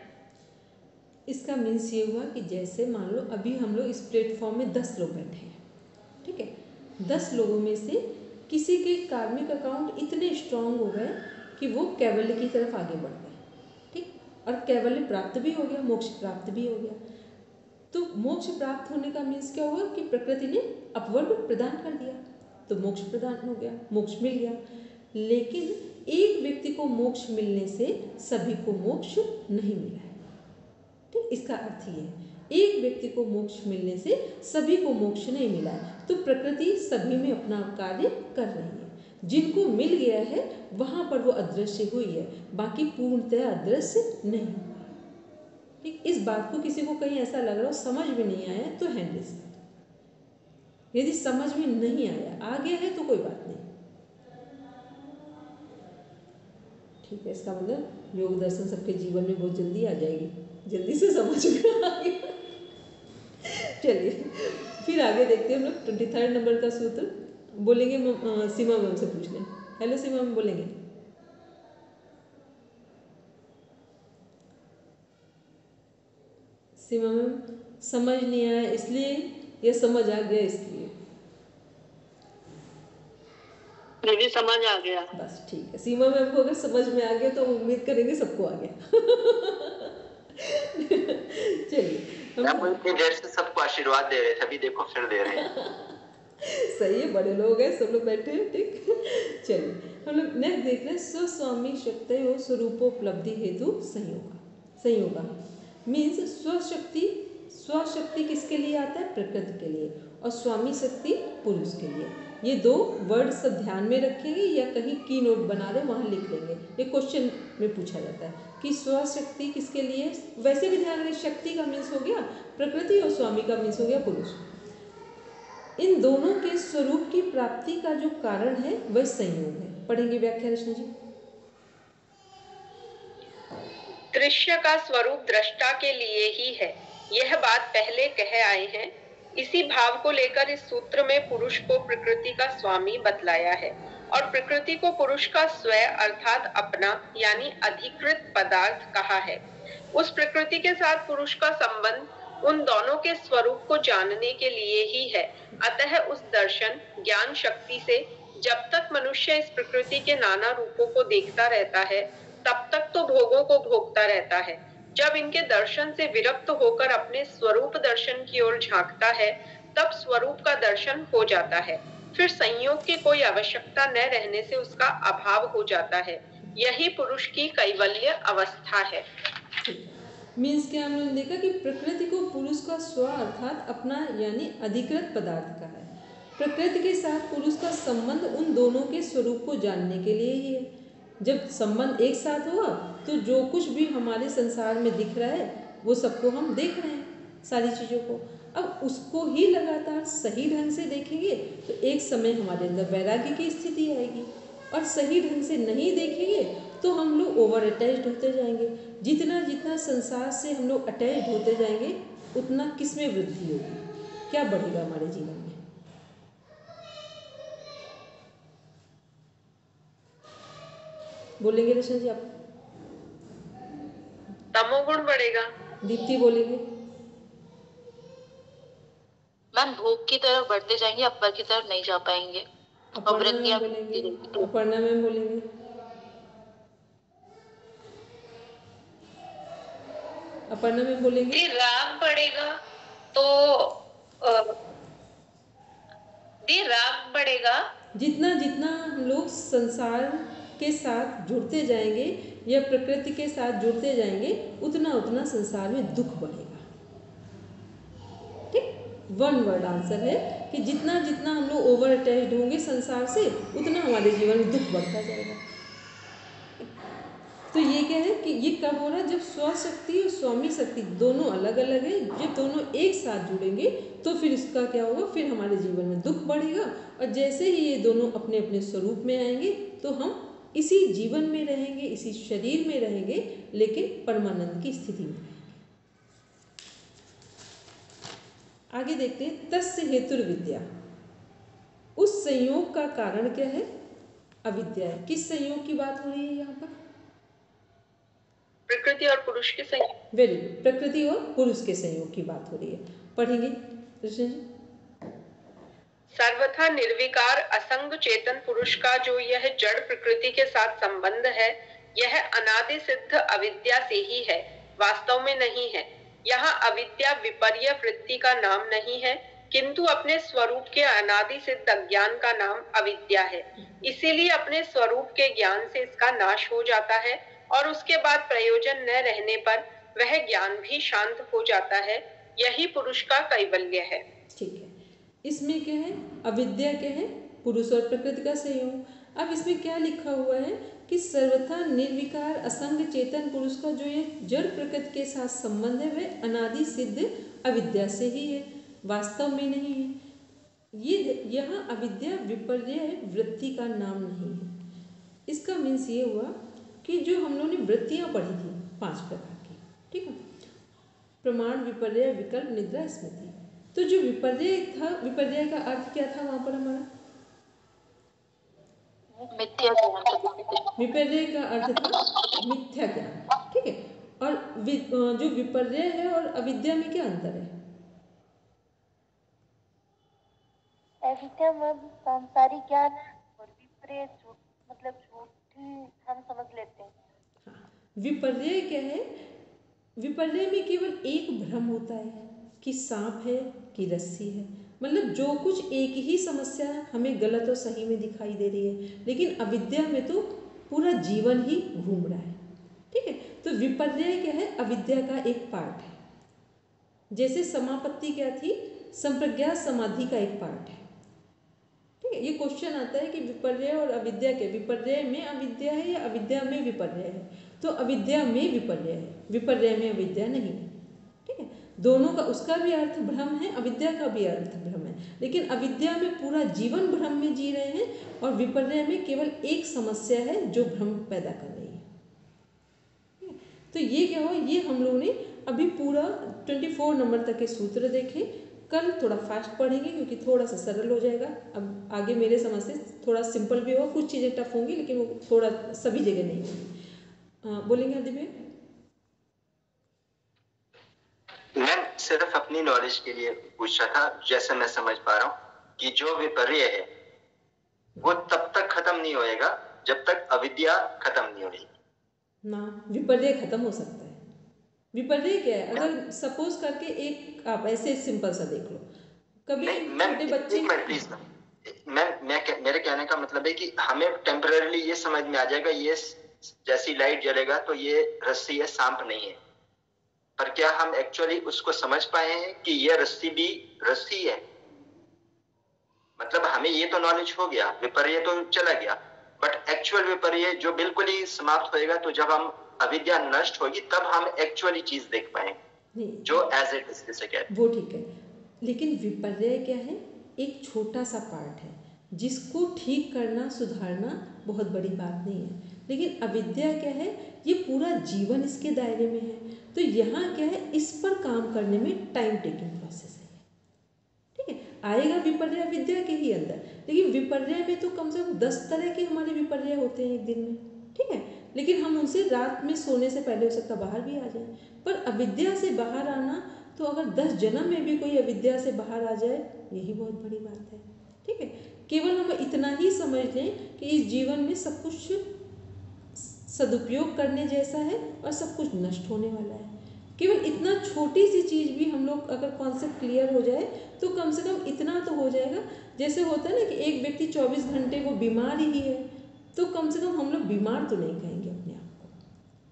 [SPEAKER 2] इसका मीन्स ये हुआ कि जैसे मान लो अभी हम लोग इस प्लेटफॉर्म में 10 लोग बैठे हैं। ठीक है, 10 लोगों में से किसी के कार्मिक अकाउंट इतने स्ट्रांग हो गए कि वो कैवल्य की तरफ आगे बढ़ गए। ठीक, और कैवल्य प्राप्त भी हो गया, मोक्ष प्राप्त भी हो गया। तो मोक्ष प्राप्त होने का मीन्स क्या हुआ कि प्रकृति ने अपवर्ग प्रदान कर दिया, तो मोक्ष प्रदान हो गया, मोक्ष मिल गया। लेकिन एक व्यक्ति को मोक्ष मिलने से सभी को मोक्ष नहीं मिला है। ठीक, इसका अर्थ ये है, एक व्यक्ति को मोक्ष मिलने से सभी को मोक्ष नहीं मिला है, तो प्रकृति सभी में अपना कार्य कर रही है। जिनको मिल गया है वहां पर वो अदृश्य हुई है, बाकी पूर्णतः अदृश्य नहीं। ठीक, इस बात को किसी को कहीं ऐसा लग रहा हो समझ में नहीं आया तो हैंड रेज कर दो। यदि समझ में नहीं आया, आ गया है तो कोई बात नहीं। ठीक है, इसका मतलब योग दर्शन सबके जीवन में बहुत जल्दी आ जाएगी, जल्दी से समझ में आ गया। चलिए फिर आगे देखते हैं हम लोग 23 नंबर का सूत्र बोलेंगे। सीमा मैम से पूछ लें। हेलो सीमा मैम, बोलेंगे। सीमा मैम समझ नहीं आया इसलिए, या समझ आ गया इसलिए?
[SPEAKER 6] दीदी समझ आ गया।
[SPEAKER 2] बस ठीक है, सीमा मैम को अगर समझ में आ गया तो हम उम्मीद करेंगे सबको आ गया। चलिए
[SPEAKER 5] मैम वो इतनी देर से सबको आशीर्वाद दे रहे थे, अभी देखो फिर दे रहे हैं।
[SPEAKER 2] सही है, बड़े लोग हैं, सब लोग बैठे हैं, ठीक। चलिए हम लोग नेक्स्ट देख रहे हैं, स्वस्वामी शक्ति और स्वरूपोपलब्धि हेतु संयोगा। संयोगा मीन्स स्वशक्ति, स्वशक्ति किसके लिए आता है? प्रकृति के लिए, और स्वामी शक्ति पुरुष के लिए। ये दो वर्ड सब ध्यान में रखेंगे या कहीं की नोट बना रहे वहाँ लिख लेंगे, ये क्वेश्चन में पूछा जाता है कि स्वशक्ति किसके लिए। वैसे भी ध्यान रखें, शक्ति का मीन्स हो गया प्रकृति और स्वामी का मीन्स हो गया पुरुष। इन दोनों के स्वरूप की प्राप्ति का जो कारण है वह संयोग है। पढ़ेंगे व्याख्या रचना जी।
[SPEAKER 3] दृश्य का स्वरूप दृष्टा के लिए ही है, यह बात पहले कह आए हैं। इसी भाव को लेकर इस सूत्र में पुरुष को प्रकृति का स्वामी बतलाया है और प्रकृति को पुरुष का स्वय अर्थात अपना यानी अधिकृत पदार्थ कहा है। उस प्रकृति के साथ पुरुष का संबंध उन दोनों के स्वरूप को जानने के लिए ही है। अतः उस दर्शन ज्ञान शक्ति से जब तक मनुष्य इस प्रकृति के नाना रूपों को देखता रहता है तब तक तो भोगों को भोगता रहता है। जब इनके दर्शन से विरक्त होकर अपने स्वरूप दर्शन की ओर झांकता है तब स्वरूप का दर्शन हो जाता है। फिर संयोग की कोई आवश्यकता न रहने से उसका अभाव हो जाता है। यही पुरुष की कैवल्य अवस्था है।
[SPEAKER 2] मीन्स क्या हम लोगों ने देखा कि प्रकृति को पुरुष का स्व अर्थात अपना यानी अधिकृत पदार्थ का है। प्रकृति के साथ पुरुष का संबंध उन दोनों के स्वरूप को जानने के लिए ही है। जब संबंध एक साथ हुआ तो जो कुछ भी हमारे संसार में दिख रहा है वो सबको हम देख रहे हैं, सारी चीज़ों को। अब उसको ही लगातार सही ढंग से देखेंगे तो एक समय हमारे अंदर वैराग्य की स्थिति आएगी, और सही ढंग से नहीं देखेंगे तो हम लोग ओवर अटैच्ड होते जाएंगे। जितना जितना संसार से हम लोग अटैच्ड होते जाएंगे उतना किस में वृद्धि होगी, क्या बढ़ेगा हमारे जीवन में? बोलेंगे रचना जी आप?
[SPEAKER 3] तमोगुण बढ़ेगा।
[SPEAKER 2] दीप्ति बोलेंगे?
[SPEAKER 4] मैम भोग की तरफ बढ़ते जाएंगे, अपर की तरफ नहीं जा पाएंगे।
[SPEAKER 2] अपर्णा मैम बोलेंगे? अपर्णा मैम बोलेंगे? अपर्णा मैम बोलेंगे?
[SPEAKER 3] राग बढ़ेगा तो राग बढ़ेगा।
[SPEAKER 2] जितना जितना हम लोग संसार के साथ जुड़ते जाएंगे या प्रकृति के साथ जुड़ते जाएंगे उतना उतना संसार में दुख बढ़ेगा। ठीक, वन वर्ड आंसर है कि जितना जितना हम लोग ओवर अटैच्ड होंगे संसार से उतना हमारे जीवन में दुख बढ़ता जाएगा। तो ये क्या है कि ये कब हो रहा है? जब स्वशक्ति और स्वामी शक्ति दोनों अलग अलग है, जब दोनों एक साथ जुड़ेंगे तो फिर इसका क्या होगा, फिर हमारे जीवन में दुख बढ़ेगा। और जैसे ही ये दोनों अपने अपने स्वरूप में आएंगे तो हम इसी जीवन में रहेंगे, इसी शरीर में रहेंगे, लेकिन परमानंद की स्थिति में रहेंगे। आगे देखते हैं, तस्य हेतुर्विद्या। उस संयोग का कारण क्या है? अविद्या है। किस संयोग की बात हो रही है यहाँ पर?
[SPEAKER 3] प्रकृति और पुरुष के संयोग।
[SPEAKER 2] वेरी गुड, प्रकृति और पुरुष के संयोग की बात हो रही है। पढ़ेंगे कृष्ण जी?
[SPEAKER 3] सर्वथा निर्विकार असंग चेतन पुरुष का जो यह जड़ प्रकृति के साथ संबंध है यह अनादि सिद्ध अविद्या से ही है, वास्तव में नहीं है। यहाँ अविद्या विपर्य वृत्ति का नाम नहीं है, किंतु अपने स्वरूप के अनादि सिद्ध अज्ञान का नाम अविद्या है। इसीलिए अपने स्वरूप के ज्ञान से इसका नाश हो जाता है और उसके बाद प्रयोजन न रहने पर वह ज्ञान भी शांत हो जाता है। यही पुरुष का कैवल्य है।
[SPEAKER 2] ठीक है, इसमें क्या है? अविद्या क्या है? पुरुष और प्रकृति का संयोग। अब इसमें क्या लिखा हुआ है कि सर्वथा निर्विकार असंग चेतन पुरुष का जो ये जड़ प्रकृति के साथ संबंध है वह अनादि सिद्ध अविद्या से ही है, वास्तव में नहीं है। ये यहाँ अविद्या विपर्य वृत्ति का नाम नहीं है। इसका मीन्स ये हुआ कि जो हम लोगों ने वृत्तियाँ पढ़ी थी 5 प्रकार की, ठीक है, प्रमाण, विपर्य, विकल्प, निद्रा, स्मृति। तो जो विपर्य था, विपर्य का अर्थ क्या था वहां पर हमारा?
[SPEAKER 4] मिथ्या ज्ञान।
[SPEAKER 2] विपर्य का अर्थ था मिथ्या ज्ञान, ठीक है। और जो विपर्य है और अविद्या में क्या अंतर है?
[SPEAKER 6] अविद्या में सांसारिक ज्ञान और विपर्य झूठ मतलब झूठी हम समझ लेते हैं।
[SPEAKER 2] हाँ, विपर्य क्या है? विपर्य में केवल एक भ्रम होता है कि सांप है कि रस्सी है, मतलब जो कुछ एक ही समस्या हमें गलत और सही में दिखाई दे रही है, लेकिन अविद्या में तो पूरा जीवन ही घूम रहा है। ठीक है, तो विपर्य क्या है? अविद्या का एक पार्ट है। जैसे समापत्ति क्या थी? संप्रज्ञात समाधि का एक पार्ट है। ठीक है, ये क्वेश्चन आता है कि विपर्य और अविद्या के, विपर्य में अविद्या है या अविद्या में विपर्य है? तो अविद्या में विपर्य है, विपर्य में अविद्या नहीं है। ठीक है, दोनों का, उसका भी अर्थ भ्रम है, अविद्या का भी अर्थ भ्रम है, लेकिन अविद्या में पूरा जीवन भ्रम में जी रहे हैं और विपर्य में केवल एक समस्या है जो भ्रम पैदा कर रही है। तो ये क्या हो, ये हम लोगों ने अभी पूरा 24 नंबर तक के सूत्र देखे। कल थोड़ा फास्ट पढ़ेंगे क्योंकि थोड़ा सा सरल हो जाएगा। अब आगे मेरे समझ से थोड़ा सिंपल भी होगा, कुछ चीज़ें टफ होंगी लेकिन वो थोड़ा सभी जगह नहीं होंगी। बोलेंगे आदि भैया?
[SPEAKER 5] मैं सिर्फ अपनी नॉलेज के लिए पूछ रहा था, जैसे मैं समझ पा रहा हूँ कि जो विपर्य है वो तब तक खत्म नहीं होएगा जब तक अविद्या खत्म नहीं होगी
[SPEAKER 2] ना। विपर्य खत्म हो सकता है। विपर्य क्या है? अगर सपोज करके एक आप ऐसे सिंपल सा देख लो, कभी छोटे बच्चे,
[SPEAKER 5] प्लीज, मेरे कहने का मतलब है कि हमें टेम्पररीली ये समझ में आ जाएगा ये जैसी लाइट जलेगा तो ये रस्सी है, सांप नहीं है। पर क्या हम एक्चुअली उसको समझ पाए हैं कि ये रस्सी भी रस्सी है? मतलब हमें ये तो नॉलेज हो गया, विपर्य तो चला गया, बट एक्चुअल विपर्य जो बिल्कुल ही समाप्त होएगा, तो जब हम अविद्या नष्ट होगी तब हम एक्चुअली चीज देख पाएंगे जो एज इट इज जिसे कहते हैं।
[SPEAKER 2] वो ठीक है, लेकिन विपर्य क्या है? एक छोटा सा पार्ट है जिसको ठीक करना, सुधारना बहुत बड़ी बात नहीं है। लेकिन अविद्या क्या है? ये पूरा जीवन इसके दायरे में है। तो यहाँ क्या है? इस पर काम करने में टाइम टेकिंग प्रोसेस है। ठीक है, आएगा विपर्य अविद्या के ही अंदर, लेकिन विपर्य में तो कम से कम 10 तरह के हमारे विपर्य होते हैं एक दिन में। ठीक है, लेकिन हम उनसे रात में सोने से पहले हो सकता बाहर भी आ जाए। पर अविद्या से बाहर आना, तो अगर 10 जन्म में भी कोई अविद्या से बाहर आ जाए, यही बहुत बड़ी बात है। ठीक है, केवल हम इतना ही समझ लें कि इस जीवन में सब कुछ सदुपयोग करने जैसा है और सब कुछ नष्ट होने वाला है। केवल इतना छोटी सी चीज़ भी हम लोग अगर कॉन्सेप्ट क्लियर हो जाए तो कम से कम इतना तो हो जाएगा। जैसे होता है ना कि एक व्यक्ति 24 घंटे वो बीमार ही है, तो कम से कम हम लोग बीमार तो नहीं कहेंगे अपने आप को।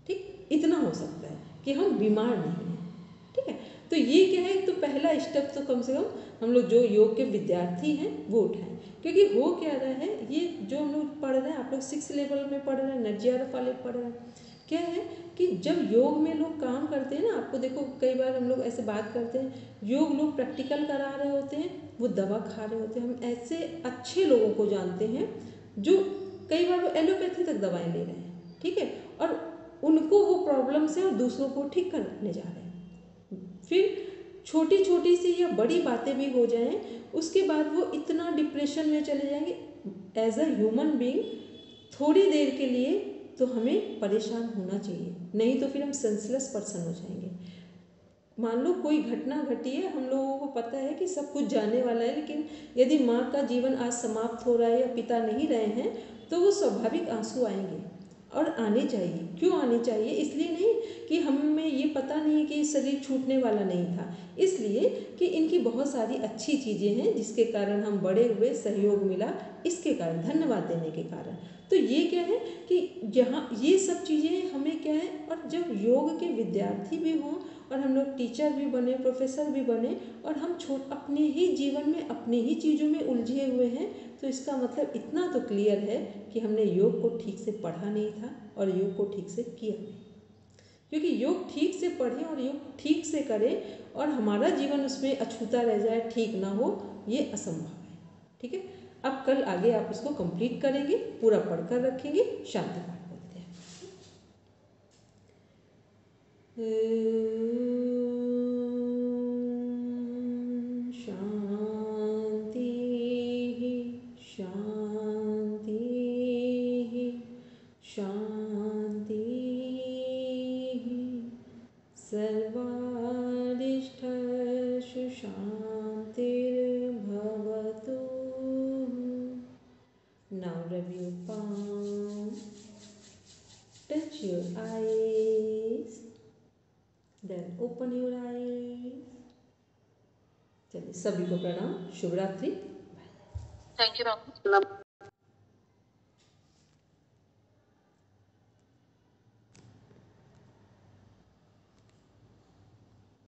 [SPEAKER 2] ठीक, इतना हो सकता है कि हम बीमार नहीं हैं। ठीक है, तो ये क्या है? तो पहला स्टेप तो कम से कम हम लोग जो योग के विद्यार्थी हैं वो उठाएं। क्योंकि हो क्या रहा है, ये जो हम लोग पढ़ रहे हैं, आप लोग 6 लेवल में पढ़ रहे हैं, NGRF वाले पढ़ रहे हैं, क्या है कि जब योग में लोग काम करते हैं ना, आपको देखो कई बार हम लोग ऐसे बात करते हैं, योग लोग प्रैक्टिकल करा रहे होते हैं, वो दवा खा रहे होते हैं। हम ऐसे अच्छे लोगों को जानते हैं जो कई बार वो एलोपैथी तक दवाएं ले रहे हैं। ठीक है, और उनको वो प्रॉब्लम से और दूसरों को ठीक करने जा रहे हैं। फिर छोटी छोटी सी या बड़ी बातें भी हो जाएं, उसके बाद वो इतना डिप्रेशन में चले जाएंगे। एज अ ह्यूमन बीइंग थोड़ी देर के लिए तो हमें परेशान होना चाहिए, नहीं तो फिर हम सेंसलेस पर्सन हो जाएंगे। मान लो कोई घटना घटी है, हम लोगों को पता है कि सब कुछ जाने वाला है, लेकिन यदि माँ का जीवन आज समाप्त हो रहा है या पिता नहीं रहे हैं, तो वो स्वाभाविक आंसू आएंगे और आने चाहिए। क्यों आने चाहिए? इसलिए नहीं कि हमें ये पता नहीं कि शरीर छूटने वाला नहीं था, इसलिए कि इनकी बहुत सारी अच्छी चीज़ें हैं जिसके कारण हम बड़े हुए, सहयोग मिला, इसके कारण, धन्यवाद देने के कारण। तो ये क्या है कि यहाँ ये सब चीज़ें हमें क्या है, और जब योग के विद्यार्थी भी हों और हम लोग टीचर भी बने, प्रोफेसर भी बने, और हम अपने ही जीवन में अपनी ही चीज़ों में उलझे हुए हैं, तो इसका मतलब इतना तो क्लियर है कि हमने योग को ठीक से पढ़ा नहीं था और योग को ठीक से किया नहीं। क्योंकि योग ठीक से पढ़ें और योग ठीक से करें और हमारा जीवन उसमें अछूता रह जाए, ठीक ना हो, ये असंभव है। ठीक है, अब कल आगे आप इसको कंप्लीट करेंगे, पूरा पढ़कर रखेंगे, शांति पाठ बोलते हैं। शांति शांति शांति सर्वारिष्ठसु शांतिर्भवतु। Now review your eyes. Then open your eyes. चलिए सभी को प्रणाम, शुभ रात्रि।
[SPEAKER 4] Thank you ma'am.